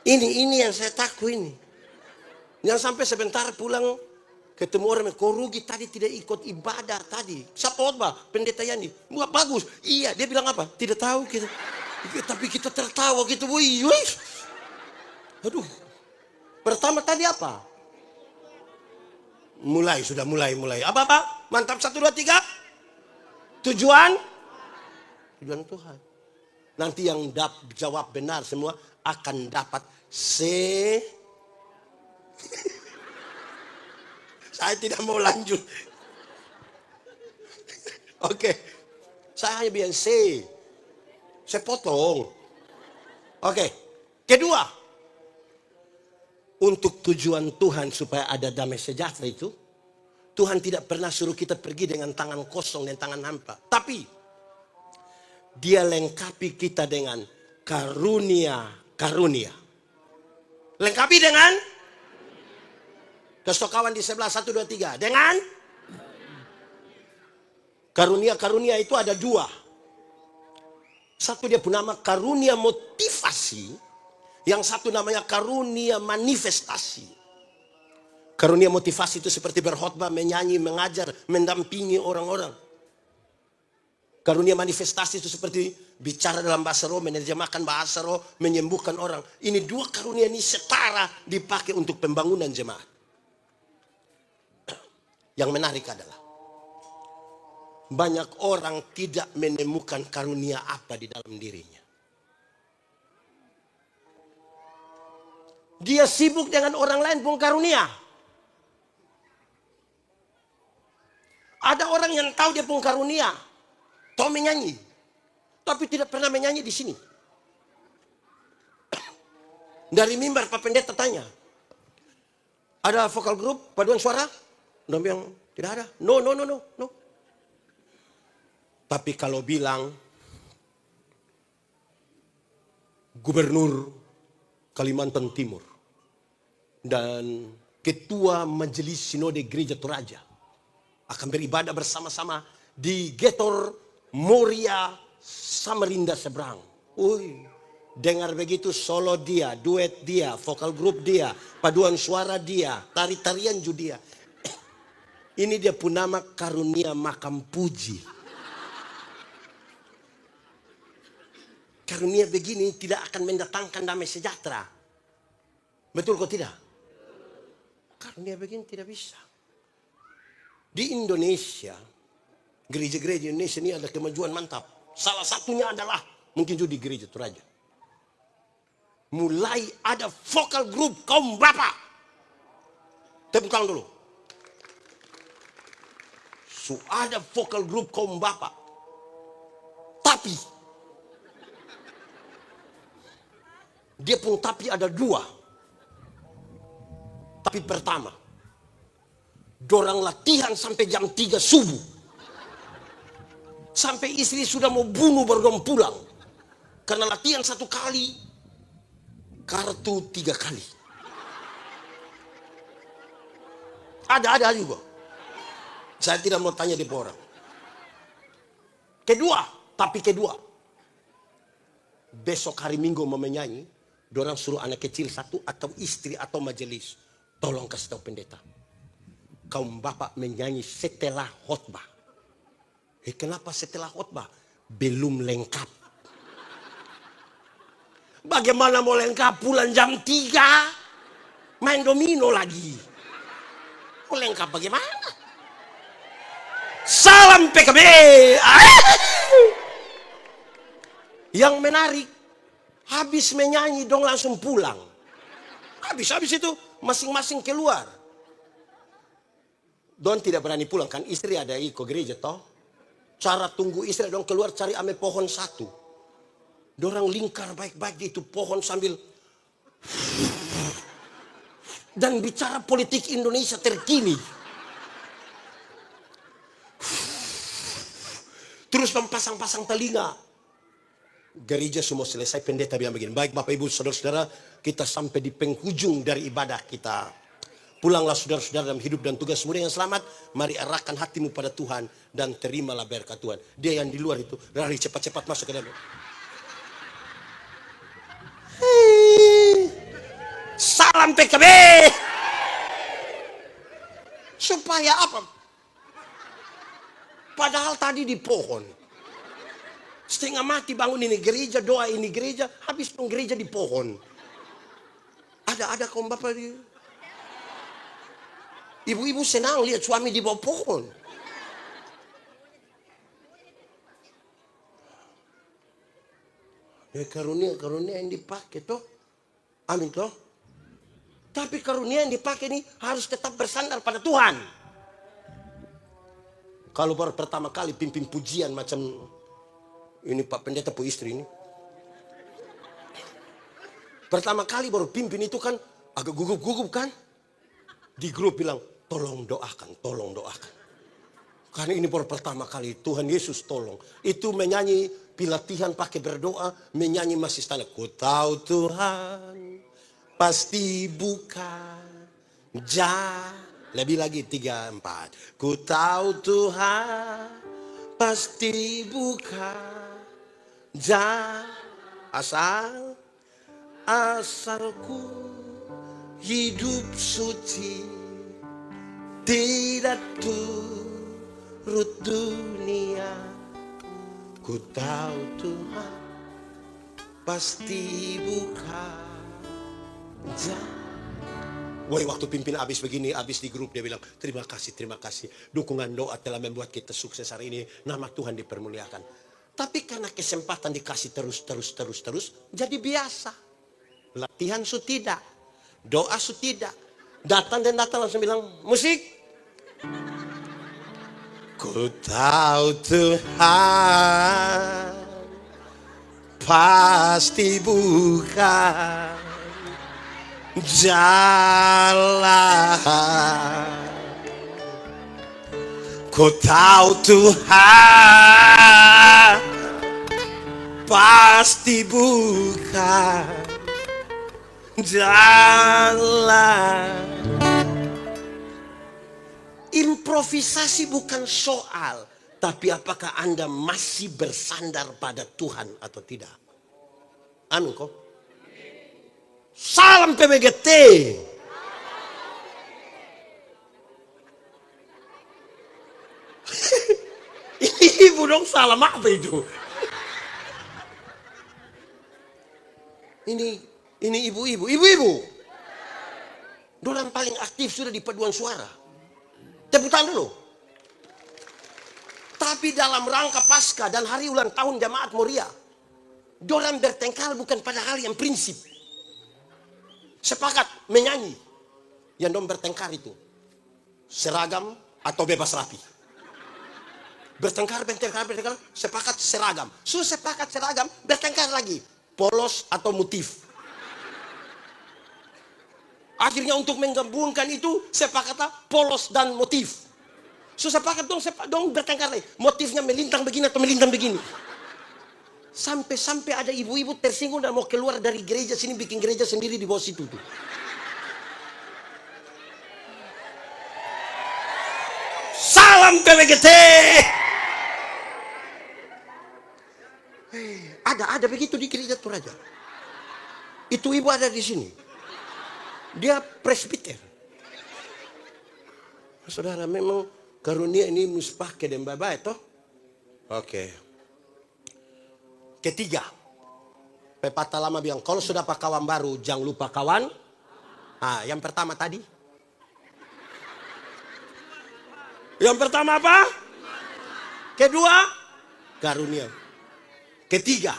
Ini yang saya takut ini. Yang sampai sebentar pulang ketemu orang, kau rugi tadi tidak ikut ibadah tadi. Siapa khotbah? Pendeta Yani. Wah, bagus. Iya, dia bilang apa? Tidak tahu kita. Tapi kita tertawa gitu. Wih. Aduh. Pertama tadi apa? Sudah mulai. Apa? Mantap, 1, 2, 3. Tujuan Tuhan. Nanti yang jawab benar semua akan dapat Saya tidak mau lanjut. Oke. Saya hanya bilang saya potong. Oke. Kedua. Untuk tujuan Tuhan supaya ada damai sejahtera itu. Tuhan tidak pernah suruh kita pergi dengan tangan kosong dan tangan hampa. Tapi. Dia lengkapi kita dengan karunia. Lengkapi dengan kasih kawan di sebelah 1, 2, 3. Dengan karunia itu ada 2. Satu dia punya nama karunia motivasi. Yang satu namanya karunia manifestasi. Karunia motivasi itu seperti berkhotbah, menyanyi, mengajar, mendampingi orang-orang. Karunia manifestasi itu seperti bicara dalam bahasa roh, menerjemahkan bahasa roh, menyembuhkan orang. Ini 2 karunia ini setara dipakai untuk pembangunan jemaat. Yang menarik adalah banyak orang tidak menemukan karunia apa di dalam dirinya. Dia sibuk dengan orang lain pun karunia. Ada orang yang tahu dia pun karunia, tahu menyanyi, tapi tidak pernah menyanyi di sini. Dari mimbar Pak Pendeta tanya, ada vokal grup paduan suara? Dia bilang tidak ada. No. Tapi kalau bilang Gubernur Kalimantan Timur dan Ketua Majelis Sinode Gereja Toraja akan beribadah bersama-sama di Getor Moria Samarinda seberang. Dengar begitu, solo dia, duet dia, vokal grup dia, paduan suara dia, tari-tarian juga dia. Ini dia pun nama karunia makam puji. Karunia begini tidak akan mendatangkan damai sejahtera. Betul kok tidak? Karunia begini tidak bisa. Di Indonesia, gereja-gereja Indonesia ini ada kemajuan mantap. Salah satunya adalah mungkin juga di Gereja Toraja. Mulai ada vokal grup kaum bapak. Tepuk tangan dulu. Ada vokal grup kaum bapak. Tapi dia pun tapi ada dua. Tapi pertama, dorang latihan sampai jam 3 subuh. Sampai istri sudah mau bunuh baru dong pulang. Karena latihan 1 kali, kartu 3 kali. Ada juga. Saya tidak mau tanya di orang. Kedua, besok hari Minggu mau menyanyi, dorang suruh anak kecil 1 atau istri atau majelis, tolong kasih tahu pendeta, kaum bapak menyanyi setelah khotbah. Kenapa setelah khotbah? Belum lengkap. Bagaimana mau lengkap pulang jam 3 main domino lagi? Mau lengkap bagaimana? Salam PKB. Yang menarik, habis menyanyi dong langsung pulang. Habis itu masing-masing keluar. Don tidak berani pulang kan, istri ada ke gereja toh. Cara tunggu istri dong keluar cari ame pohon 1. Dorang lingkar baik-baik di itu pohon sambil dan bicara politik Indonesia terkini. Terus pasang-pasang telinga. Gereja semua selesai, pendeta bilang begini, baik Bapak Ibu Saudara-saudara, kita sampai di penghujung dari ibadah kita. Pulanglah saudara-saudara dalam hidup dan tugas mulia yang selamat. Mari arahkan hatimu pada Tuhan dan terimalah berkat Tuhan. Dia yang di luar itu lari cepat-cepat masuk ke dalam. Salam PKB. Supaya apa? Padahal tadi di pohon. Setengah mati bangun ini gereja, doa ini gereja, habis pun gereja di pohon. Ada kaum bapak di. Ibu-ibu senang lihat suami di bawah pohon. Karunia yang dipakai toh. Amin toh. Tapi karunia yang dipakai ini harus tetap bersandar pada Tuhan. Kalau baru pertama kali pimpin pujian macam ini Pak Pendeta pu istri ini. Pertama kali baru pimpin itu kan agak gugup-gugup kan. Di grup bilang tolong doakan, tolong doakan. Karena ini baru pertama kali Tuhan Yesus tolong. Itu menyanyi pilatihan pakai berdoa, menyanyi masih standar. Ku tahu Tuhan pasti buka lebih lagi 3, 4. Ku tahu Tuhan pasti buka asalku hidup suci tidak turut dunia. Ku tahu Tuhan pasti buka Woi, waktu pimpin habis begini, habis di grup dia bilang, terima kasih. Dukungan doa telah membuat kita sukses hari ini. Nama Tuhan dipermuliakan. Tapi karena kesempatan dikasih terus, jadi biasa. Latihan su tidak. Doa su tidak. Datang langsung bilang, musik. Ku tahu Tuhan pasti bukan jalan. Ku tahu Tuhan pasti bukan jalan. Improvisasi bukan soal, tapi apakah Anda masih bersandar pada Tuhan atau tidak? Amin kok. Salam PBGT. Ibu dong, salam apa itu? Ini ibu-ibu. Dorang paling aktif sudah di paduan suara. Tepuk tangan dulu. Tapi dalam rangka Paskah dan hari ulang tahun Jemaat Moria, dorang bertengkar bukan pada hal yang prinsip. Sepakat menyanyi. Yang dorang bertengkar itu seragam atau bebas rapi. Bertengkar, sepakat seragam. Sudah sepakat seragam, bertengkar lagi. Polos atau motif. Akhirnya untuk menggabungkan itu sepakatlah polos dan motif. Susah pakai dong bertengkar lagi. Motifnya melintang begini atau melintang begini. Sampai ada ibu-ibu tersinggung dan mau keluar dari gereja sini bikin gereja sendiri di bawah situ tuh. Salam PBGT. Ada begitu di gereja Toraja. Itu ibu ada di sini. Dia presbiter. Saudara, memang karunia ini musbah ke dan baba itu. Oke. Ketiga, pepatah lama bilang kalau sudah dapat kawan baru jangan lupa kawan. Yang pertama tadi. Yang pertama apa? Kedua, karunia. Ketiga,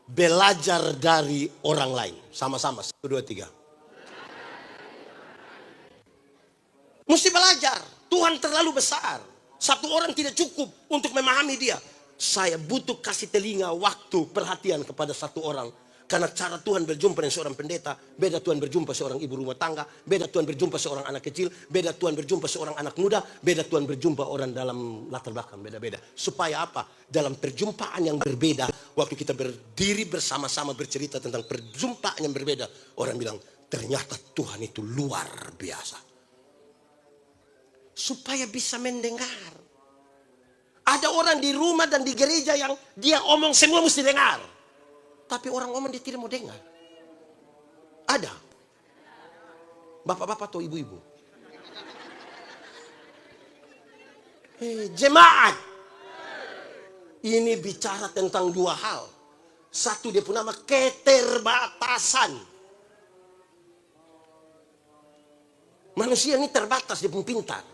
belajar dari orang lain. Sama-sama, 1, 2, 3. Mesti belajar. Tuhan terlalu besar. Satu orang tidak cukup untuk memahami dia. Saya butuh kasih telinga, waktu, perhatian kepada satu orang. Karena cara Tuhan berjumpa dengan seorang pendeta, beda Tuhan berjumpa seorang ibu rumah tangga, beda Tuhan berjumpa seorang anak kecil, beda Tuhan berjumpa seorang anak muda, beda Tuhan berjumpa orang dalam latar belakang beda-beda. Supaya apa? Dalam perjumpaan yang berbeda, waktu kita berdiri bersama-sama bercerita tentang perjumpaan yang berbeda, orang bilang, ternyata Tuhan itu luar biasa. Supaya bisa mendengar. Ada orang di rumah dan di gereja yang dia omong semua mesti dengar. Tapi orang ngomong dia tidak mau dengar. Ada. Bapak-bapak atau ibu-ibu. Jemaat. Ini bicara tentang dua hal. Satu dia punya nama keterbatasan. Manusia ini terbatas, dia pun pintar.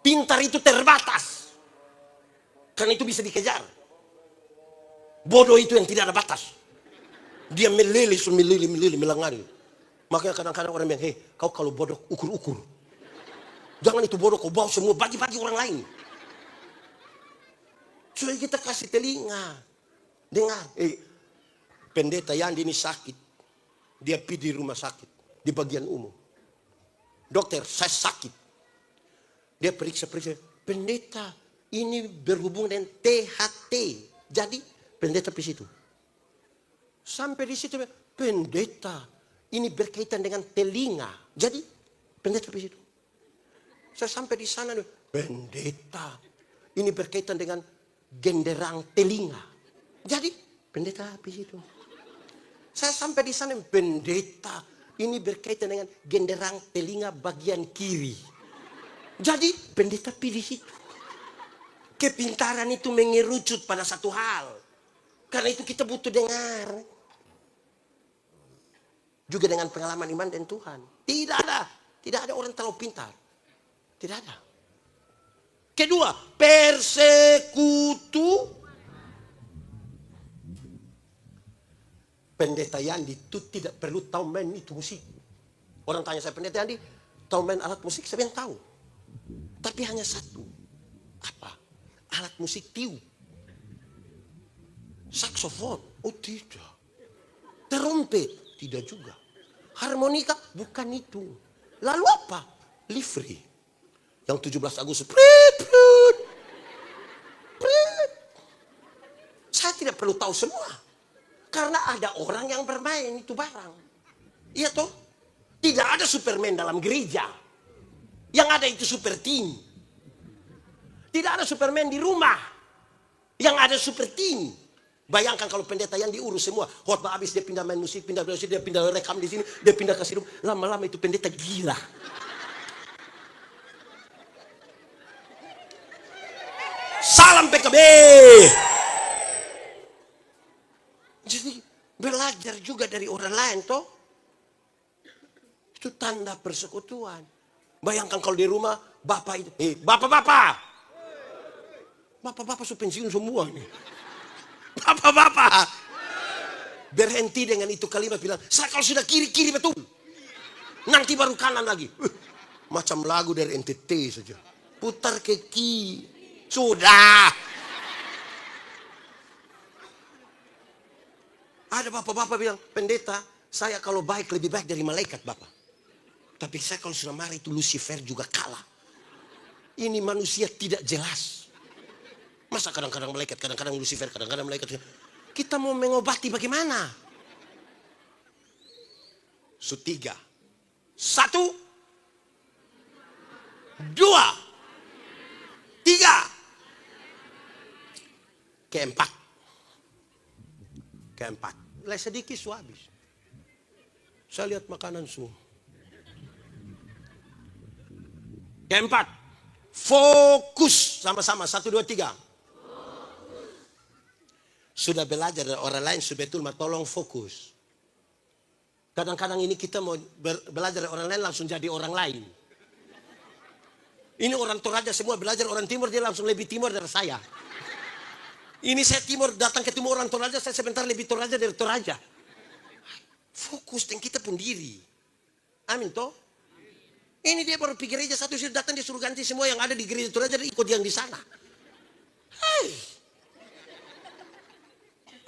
Pintar itu terbatas. Karena itu bisa dikejar. Bodoh itu yang tidak ada batas. Dia meleleh, melangari. Makanya kadang-kadang orang bilang, kau kalau bodoh ukur-ukur. Jangan itu bodoh kau bawa semua bagi-bagi orang lain. Supaya kita kasih telinga. Dengar. Pendeta Yandi ini sakit. Dia pergi di rumah sakit. Di bagian umum. Dokter, saya sakit. Dia periksa-periksa. Pendeta, ini berhubungan dengan THT. Jadi, pendeta pergi situ. Sampai di situ, pendeta, ini berkaitan dengan telinga. Jadi, pendeta pergi situ. Saya sampai di sana, pendeta, ini berkaitan dengan genderang telinga. Jadi, pendeta pergi situ. Saya sampai di sana, pendeta, ini berkaitan dengan genderang telinga bagian kiri. Jadi, pendeta pergi situ. Kepintaran itu mengerucut pada satu hal. Karena itu kita butuh dengar. Juga dengan pengalaman iman dan Tuhan. Tidak ada orang terlalu pintar. Tidak ada. Kedua, persekutu. Pendeta Yandi itu tidak perlu tahu main itu musik. Orang tanya saya, pendeta Yandi tahu main alat musik? Saya bilang tahu. Tapi hanya satu. Apa? Alat musik tiup. Saksofon? Oh tidak. Terompet? Tidak juga. Harmonika? Bukan itu. Lalu apa? Livery. Yang 17 Agustus. Prit, prit, prit. perlu tahu semua. Karena ada orang yang bermain itu barang. Iya toh? Tidak ada Superman dalam gereja. Yang ada itu super team. Tidak ada Superman di rumah. Yang ada super team. Bayangkan kalau pendeta yang diurus semua. Khotbah habis dia pindah main musik, pindah musik, dia pindah rekam di sini, dia pindah kasih rumah. Lama-lama itu pendeta gila. Salam PKB. Jadi belajar juga dari orang lain toh. Itu tanda persekutuan. Bayangkan kalau di rumah bapak itu, bapak-bapak. Bapak-bapak sudah pensiun semua nih. Bapak-bapak. Berhenti dengan itu kalimat bilang, saya kalau sudah kiri-kiri betul. Nanti baru kanan lagi. Macam lagu dari NTT saja. Putar ke kiri. Sudah. Ada bapak-bapak bilang, pendeta, saya kalau baik lebih baik dari malaikat bapak. Tapi saya kalau sudah marah itu Lucifer juga kalah. Ini manusia tidak jelas. Masa kadang-kadang malaikat, kadang-kadang Lucifer, kadang-kadang malaikat. Kita mau mengobati bagaimana? 3. 1, 2, 3. Keempat. Lai sedikit su habis. Saya lihat makanan su. Keempat. Fokus. Sama-sama. 1, 2, 3. Sudah belajar dari orang lain, sudah betul tolong fokus. Kadang-kadang ini kita mau belajar dari orang lain langsung jadi orang lain. Ini orang Toraja semua belajar orang Timur, dia langsung lebih Timur dari saya. Ini saya Timur datang ketemu orang Toraja, saya sebentar lebih Toraja dari Toraja. Fokus dan kita pun diri. Amin toh? Ini dia baru pergi gereja satu sudah datang, dia suruh ganti semua yang ada di gereja Toraja dan ikut yang di sana. Hai.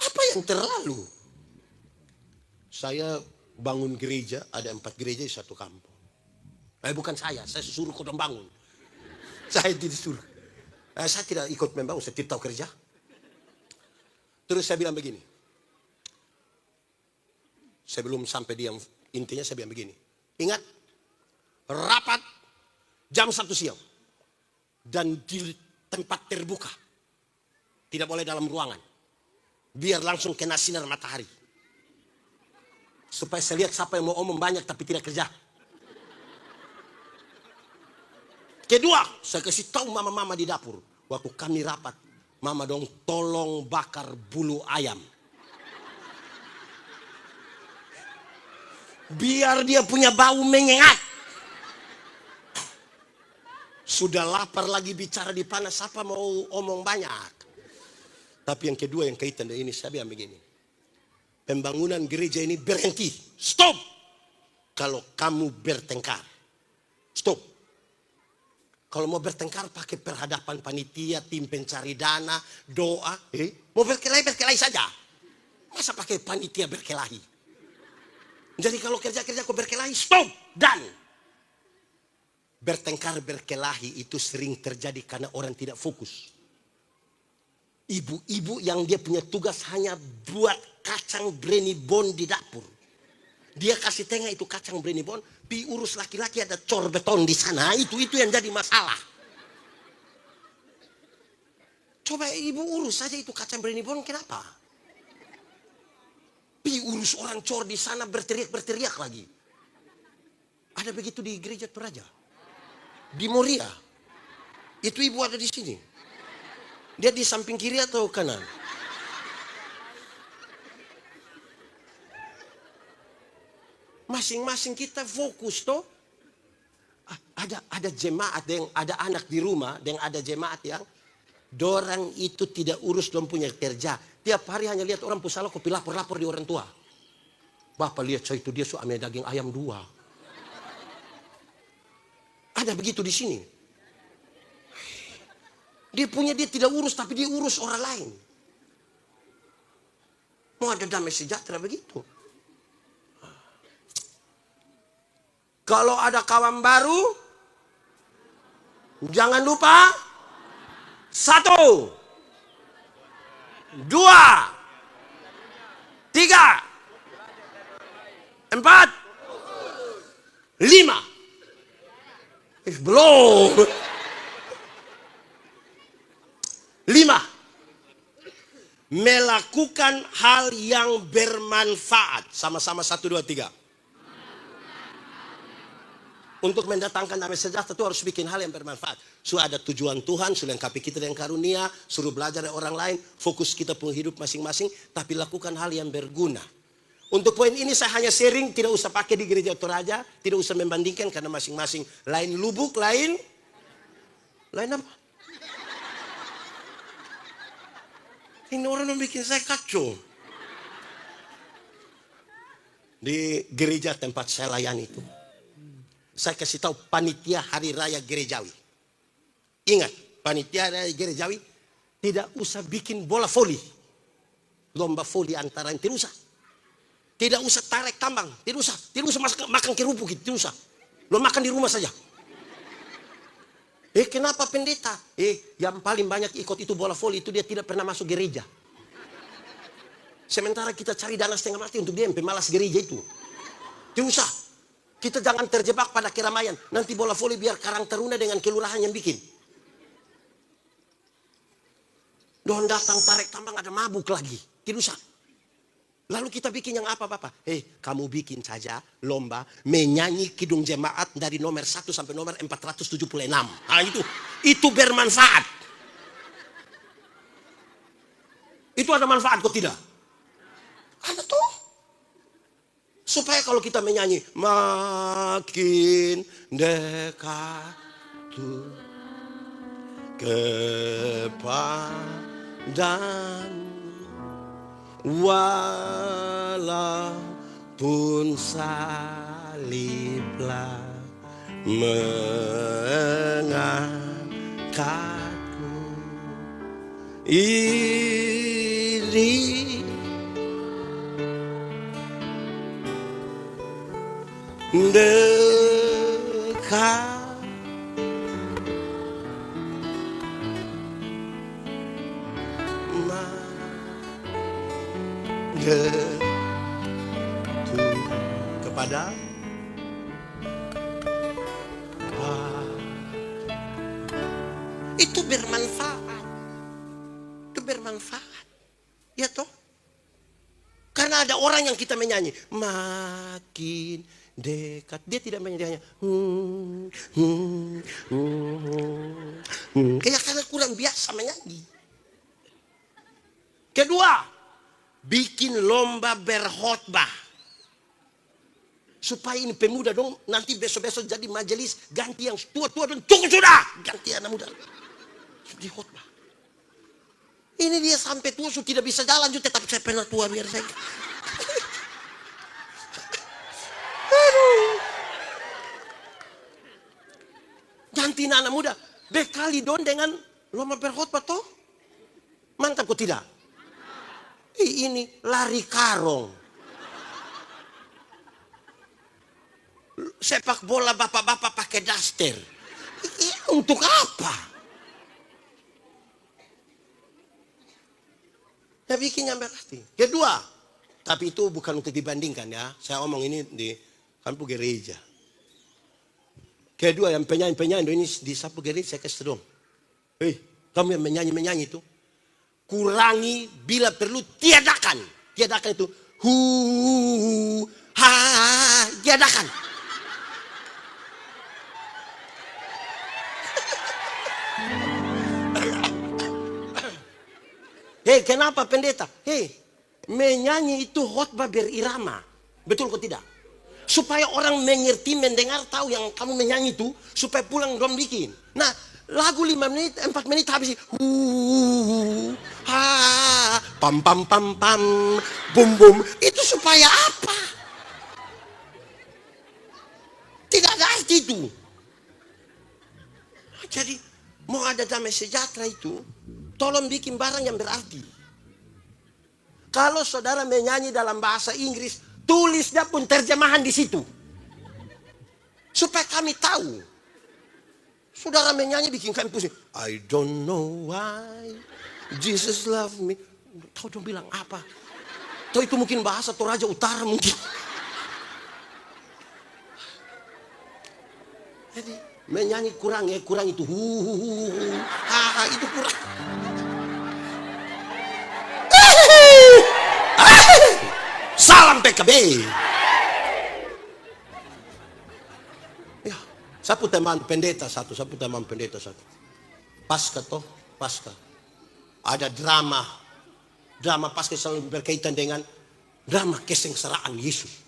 Apa yang terlalu? Saya bangun gereja, ada 4 gereja di satu kampung. Bukan saya suruh kau bangun. Saya tidak suruh. Saya tidak ikut membangun, saya tidak tahu kerja. Terus saya bilang begini. Sebelum sampai dia intinya saya bilang begini. Ingat, rapat jam 1 siang. Dan di tempat terbuka. Tidak boleh dalam ruangan. Biar langsung kena sinar matahari. Supaya saya lihat siapa yang mau omong banyak tapi tidak kerja. Kedua, saya kasih tahu mama-mama di dapur. Waktu kami rapat, mama dong tolong bakar bulu ayam. Biar dia punya bau menyengat. Sudah lapar lagi bicara di panas, siapa mau omong banyak. Tapi yang kedua yang kaitan dengan ini, saya bilang begini. Pembangunan gereja ini berhenti. Stop. Kalau kamu bertengkar. Stop. Kalau mau bertengkar pakai perhadapan panitia, tim pencari dana, doa. Mau berkelahi saja. Masa pakai panitia berkelahi? Jadi kalau kerja-kerja kau berkelahi, stop. Dan bertengkar berkelahi itu sering terjadi karena orang tidak fokus. Ibu-ibu yang dia punya tugas hanya buat kacang brenibon di dapur. Dia kasih tengah itu kacang brenibon, pi urus laki-laki ada cor beton di sana. Itu yang jadi masalah. Coba ibu urus saja itu kacang brenibon, kenapa? Pi urus orang cor di sana berteriak lagi. Ada begitu di gereja Toraja. Di Moria. Itu ibu ada di sini. Dia di samping kiri atau kanan? Masing-masing kita fokus toh. Ada jemaat yang ada anak di rumah, dan ada jemaat yang dorang itu tidak urus dong punya kerja. Tiap hari hanya lihat orang pusala kopi lapor di orang tua. Bapak lihat saya itu dia suami daging ayam 2. Ada begitu di sini. Dia tidak urus, tapi dia urus orang lain. Mau ada damai sejahtera begitu. Kalau ada kawan baru, jangan lupa 1, 2, 3, 4, 5. Belum. 5. Melakukan hal yang bermanfaat. Sama-sama 1, 2, 3. Untuk mendatangkan damai sejahtera itu harus bikin hal yang bermanfaat. Sudah ada tujuan Tuhan, sudah lengkapi kita dengan karunia, suruh belajar dari orang lain, fokus kita pun hidup masing-masing, tapi lakukan hal yang berguna. Untuk poin ini saya hanya sharing, tidak usah pakai di gereja Toraja, tidak usah membandingkan karena masing-masing lain lubuk, lain apa? Ini orang yang bikin saya kacau. Di gereja tempat saya layani itu, saya kasih tahu panitia hari raya gerejawi. Ingat, panitia hari raya gerejawi tidak usah bikin bola voli. Lomba voli antara yang tidak usah. Tidak usah tarik tambang, tidak usah makan kerupuk gitu, tidak usah. Lo makan di rumah saja. Kenapa pendeta? Yang paling banyak ikut itu bola voli itu dia tidak pernah masuk gereja. Sementara kita cari dana setengah mati untuk dia pemalas gereja itu. Tidak usah. Kita jangan terjebak pada keramaian. Nanti bola voli biar Karang Taruna dengan kelurahan yang bikin. Don datang tarik tambang ada mabuk lagi. Tidak usah. Lalu kita bikin yang apa-apa. Kamu bikin saja lomba menyanyi kidung jemaat dari nomor 1 sampai nomor 476. Nah itu bermanfaat. Itu ada manfaat kok tidak? Ada tuh. Supaya kalau kita menyanyi makin dekat tuh kepadamu. Walaupun saliblah mengangkatku, ini dekat kepada itu bermanfaat. Itu bermanfaat. Ya toh? Karena ada orang yang kita menyanyi makin dekat, dia tidak menyanyi hanya kayak karena kurang biasa menyanyi. Kedua, bikin lomba berkhotbah. Supaya ini pemuda dong nanti besok-besok jadi majelis ganti yang tua-tua dan cukup sudah. Ganti anak muda. Di khotbah. Ini dia sampai tua sudah tidak bisa jalan juga tapi saya pernah tua biar saya. Ganti anak muda. Bekali dong dengan lomba berkhotbah toh. Mantap kok tidak? Ini lari karong. Sepak bola bapak-bapak pakai daster. Untuk apa? Ya bikin yang berarti. Kedua, tapi itu bukan untuk dibandingkan ya. Saya omong ini di kampung gereja. Kedua yang penyanyi-penyanyi ini di sapu gereja saya kasih dong. Kamu yang menyanyi-menyanyi itu. Kurangi bila perlu tiadakan. Tiadakan itu. Tiadakan. Kenapa pendeta? Menyanyi itu khotbah berirama. Betul kok tidak? Supaya orang mengerti, mendengar, tahu yang kamu menyanyi itu. Supaya pulang dong bikin. Nah, lagu 5 menit, 4 menit habis. Pam pam pam pam, bum bum. Itu supaya apa? Tidak ada arti itu. Jadi mau ada damai sejahtera itu, tolong bikin barang yang berarti. Kalau saudara menyanyi dalam bahasa Inggris, tulisnya pun terjemahan di situ. Supaya kami tahu. Saudara menyanyi bikin kami pusing. I don't know why Jesus love me. Tahu dong bilang apa? Atau itu mungkin bahasa Toraja Utara mungkin. Jadi menyanyi kurang ya, kurang itu ha itu kurang. Salam PKB. Ya, sapu teman pendeta satu. Pasca toh, pasca. Ada drama pasca selalu berkaitan dengan drama kesengsaraan Yesus.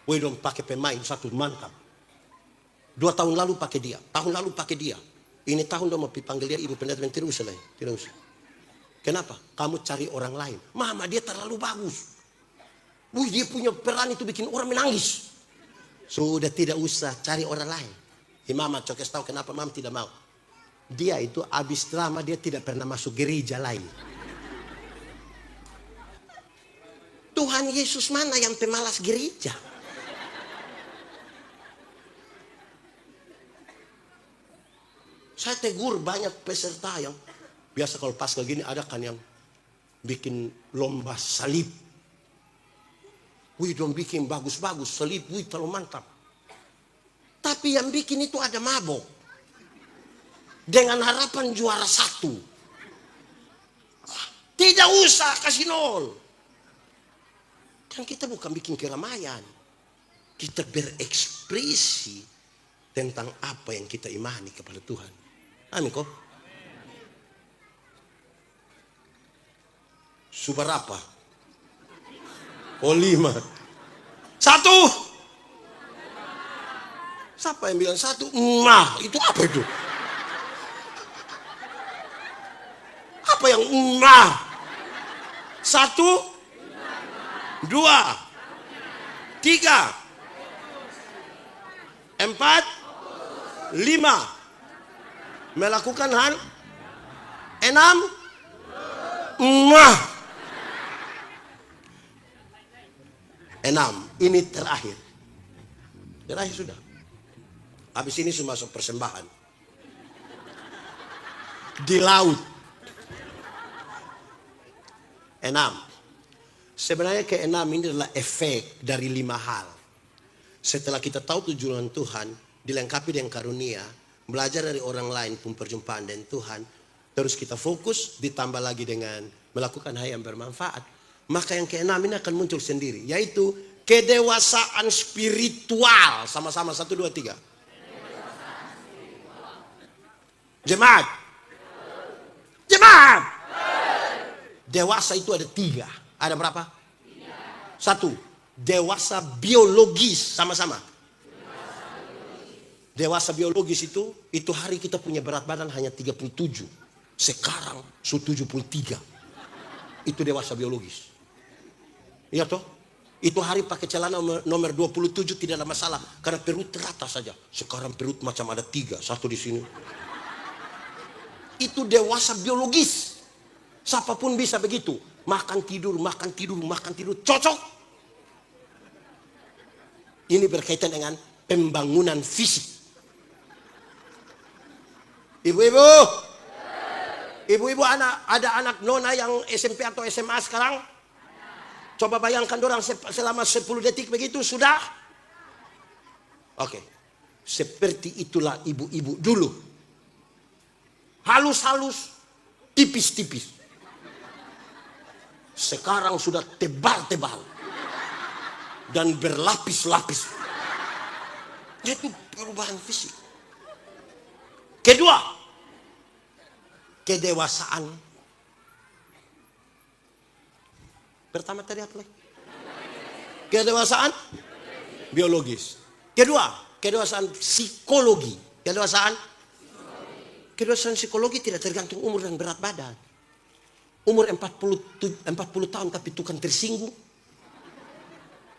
Woi dong pakai pemain satu mantap. 2 tahun lalu pakai dia, tahun lalu pakai dia. Ini tahun dong mau panggil dia ibu pendeta tidak usah. Kenapa? Kamu cari orang lain. Mama dia terlalu bagus. Wih dia punya peran itu bikin orang menangis. Sudah tidak usah cari orang lain. Mama cokes tahu kenapa mama tidak mau. Dia itu habis drama dia tidak pernah masuk gereja lain. Tuhan Yesus mana yang pemalas gereja? Saya tegur banyak peserta yang biasa kalau pas kayak gini ada kan yang bikin lomba salib. Wih dong bikin bagus-bagus salib, wih terlalu mantap. Tapi yang bikin itu ada mabok. Dengan harapan juara 1. Tidak usah kasih 0. Kan kita bukan bikin keramaian. Kita berekspresi tentang apa yang kita imani kepada Tuhan. Amin kok. Subarapa? Oh 5. 1. Siapa yang bilang 1? Nah, itu apa itu? Apa yang nah? 1, 2, 3, 4, 5. Melakukan hal 6. Nah. 6. Ini terakhir. Terakhir sudah. Habis ini sudah masuk persembahan. Di laut. 6. Sebenarnya ke-6 ini adalah efek dari 5 hal. Setelah kita tahu tujuan Tuhan, dilengkapi dengan karunia, belajar dari orang lain pun perjumpaan dengan Tuhan, terus kita fokus, ditambah lagi dengan melakukan hal yang bermanfaat, maka yang ke-6 ini akan muncul sendiri, yaitu kedewasaan spiritual. Sama-sama 1, 2, 3. Jemaat. Dewasa itu ada 3. Ada berapa? 1. Dewasa biologis. Sama-sama. Dewasa biologis itu hari kita punya berat badan hanya 37. Sekarang sudah 73. Itu dewasa biologis. Iya toh? Itu hari pakai celana nomor 27 tidak ada masalah. Karena perut terata saja. Sekarang perut macam ada 3. 1 di sini. Itu dewasa biologis. Siapapun bisa begitu. Makan tidur. Cocok. Ini berkaitan dengan pembangunan fisik. Ibu-ibu ada anak nona yang SMP atau SMA sekarang? Coba bayangkan dorang selama 10 detik begitu sudah? Oke. Seperti itulah ibu-ibu dulu. Halus-halus, tipis-tipis. Sekarang sudah tebal-tebal. Dan berlapis-lapis. Itu perubahan fisik. Kedua, kedewasaan. Pertama tadi apa lagi? Kedewasaan biologis. Kedua, kedewasaan psikologi. Kedewasaan psikologi tidak tergantung umur dan berat badan. Umur 40 tahun tapi tukang tersinggung.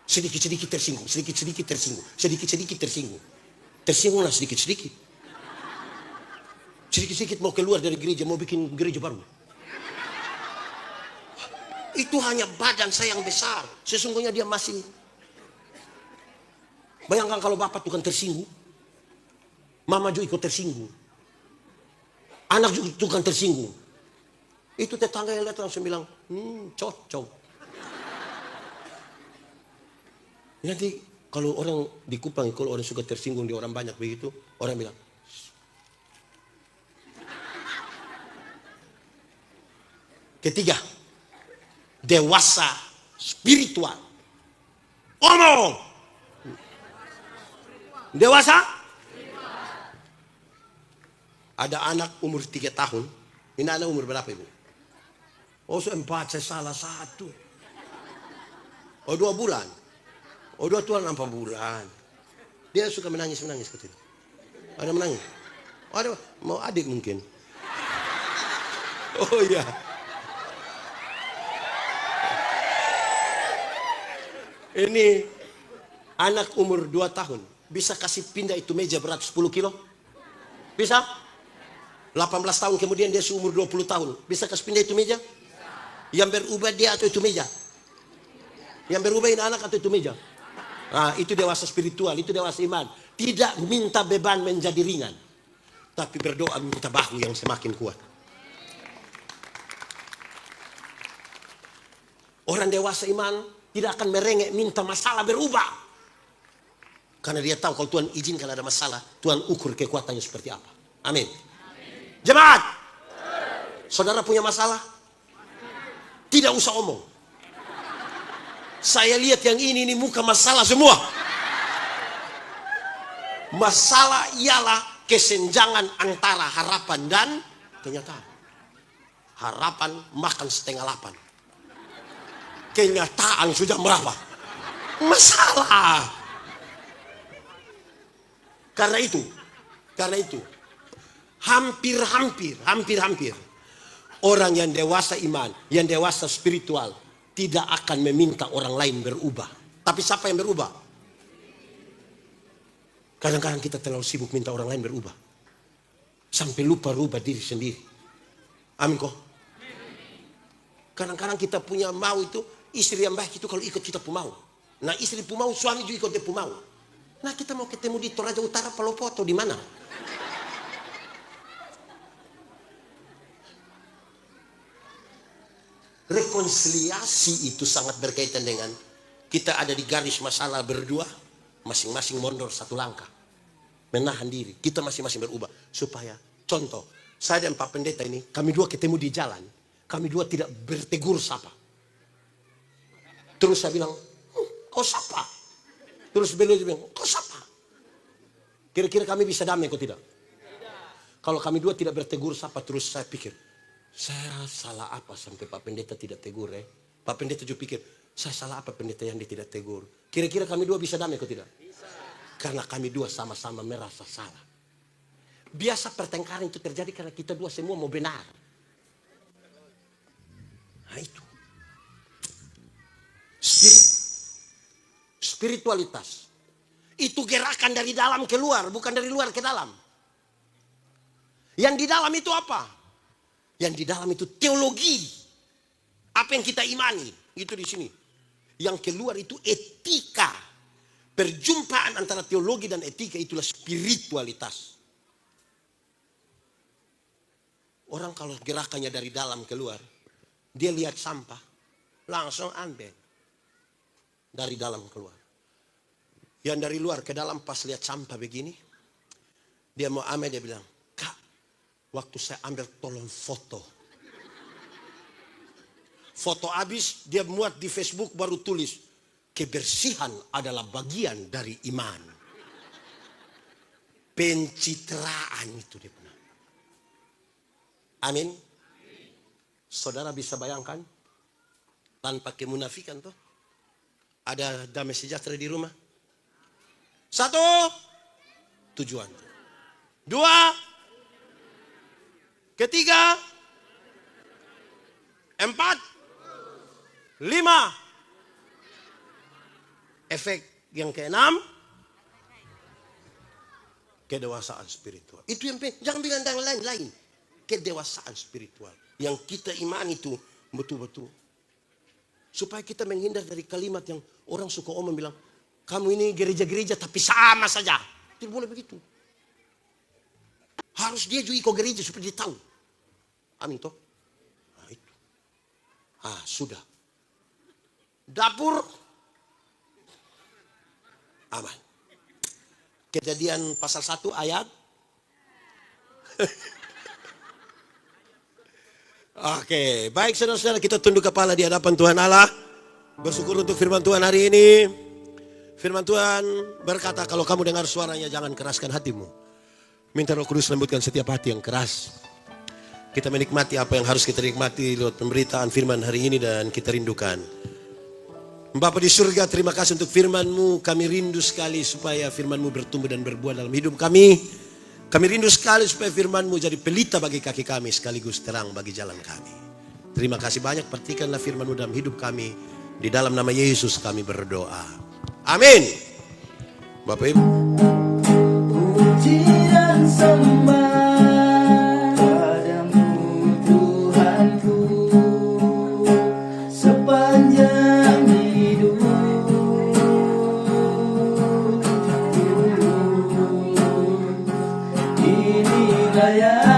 Sedikit-sedikit tersinggung. Tersinggunglah sedikit-sedikit. Sedikit-sedikit mau keluar dari gereja, mau bikin gereja baru. Itu hanya badan saya yang besar. Sesungguhnya dia masih. Bayangkan kalau bapak tukang tersinggung. Mama juga ikut tersinggung. Anak juga tukang tersinggung. Itu tetangga yang lihat langsung bilang, cocok. Nanti kalau orang di Kupang, kalau orang suka tersinggung di orang banyak begitu, orang bilang, ketiga, dewasa spiritual. Omong. Dewasa. Ada anak umur 3 tahun. Ini anak umur berapa, Ibu? Oh, 4, saya salah 1. Oh, 2 bulan. Oh, 2 tahun 4 bulan. Dia suka menangis kecil. Ada menangis. Ada mau adik mungkin. Oh iya. Ini anak umur 2 tahun. Bisa kasih pindah itu meja berat 10 kilo? Bisa? 18 tahun kemudian dia seumur 20 tahun. Bisa kasih pindah itu meja? Yang berubah dia atau itu meja? Yang berubah ini anak atau itu meja? Nah, itu dewasa spiritual, itu dewasa iman. Tidak minta beban menjadi ringan. Tapi berdoa minta bahu yang semakin kuat. Orang dewasa iman tidak akan merengek minta masalah berubah. Karena dia tahu kalau Tuhan izinkan ada masalah, Tuhan ukur kekuatannya seperti apa. Amin. Jemaat, saudara punya masalah? Tidak usah omong. Saya lihat yang ini muka masalah semua. Masalah ialah kesenjangan antara harapan dan kenyataan. Harapan makan 7:30. Kenyataan sudah berapa? Masalah. Karena itu, hampir orang yang dewasa iman, yang dewasa spiritual tidak akan meminta orang lain berubah. Tapi siapa yang berubah? Kadang-kadang kita terlalu sibuk minta orang lain berubah, sampai lupa rubah diri sendiri. Amin kok. Kadang-kadang kita punya mau itu, istri yang baik itu kalau ikut kita pun mau. Nah, istri pun mau, suami juga ikut dia pun mau. Nah, kita mau ketemu di Toraja Utara, Palopo atau di mana? Rekonsiliasi itu sangat berkaitan dengan kita ada di garis masalah berdua, masing-masing mundur 1 langkah. Menahan diri, kita masing-masing berubah. Supaya, contoh, saya dan Pak Pendeta ini, kami dua ketemu di jalan. Kami dua tidak bertegur sapa. Terus saya bilang, kau sapa? Terus beliau bilang, kau sapa? Kira-kira kami bisa damai kok tidak? Kalau kami dua tidak bertegur sapa, terus saya pikir, saya salah apa sampai Pak Pendeta tidak tegur? Pak Pendeta juga pikir, saya salah apa pendeta yang dia tidak tegur? Kira-kira kami dua bisa damai kok tidak? Bisa. Karena kami dua sama-sama merasa salah. Biasa pertengkaran itu terjadi karena kita dua semua mau benar. Nah itu. Spiritualitas. Itu gerakan dari dalam ke luar, bukan dari luar ke dalam. Yang di dalam itu apa? Yang di dalam itu teologi. Apa yang kita imani, itu di sini. Yang keluar itu etika. Perjumpaan antara teologi dan etika itulah spiritualitas. Orang kalau gerakannya dari dalam keluar, dia lihat sampah, langsung ambil. Dari dalam keluar. Yang dari luar ke dalam pas lihat sampah begini, dia mau ambil, dia bilang, Kak, waktu saya ambil tolong foto. Foto habis, dia muat di Facebook baru tulis, kebersihan adalah bagian dari iman. Pencitraan itu dia pernah. Amin. Saudara bisa bayangkan, tanpa kemunafikan tuh, ada damai sejahtera di rumah. 1, tujuan. 2, ketiga, 4, 5. Efek yang ke-6, kedewasaan spiritual. Itu yang jangan bilang yang lain-lain. Kedewasaan spiritual. Yang kita imani itu betul-betul. Supaya kita menghindar dari kalimat yang orang suka omong bilang, kamu ini gereja-gereja tapi sama saja. Tidak boleh begitu. Harus dia juga ikut gereja supaya dia tahu. Amin toh? Nah itu. Sudah. Dapur. aman. Kejadian pasal 1 ayat. Oke, baik saudara-saudara, kita tunduk kepala di hadapan Tuhan Allah. Bersyukur untuk firman Tuhan hari ini. Firman Tuhan berkata, kalau kamu dengar suaranya jangan keraskan hatimu. Minta Roh Kudus lembutkan setiap hati yang keras. Kita menikmati apa yang harus kita nikmati lewat pemberitaan firman hari ini dan kita rindukan. Bapa di surga, terima kasih untuk firman-Mu. Kami rindu sekali supaya firman-Mu bertumbuh dan berbuah dalam hidup kami. Kami rindu sekali supaya firman-Mu jadi pelita bagi kaki kami sekaligus terang bagi jalan kami. Terima kasih banyak, perhatikanlah firman-Mu dalam hidup kami. Di dalam nama Yesus kami berdoa. Amin. Bapak Ibu. Puji dan sembah padamu Tuhanku sepanjang hidup. Inilah yang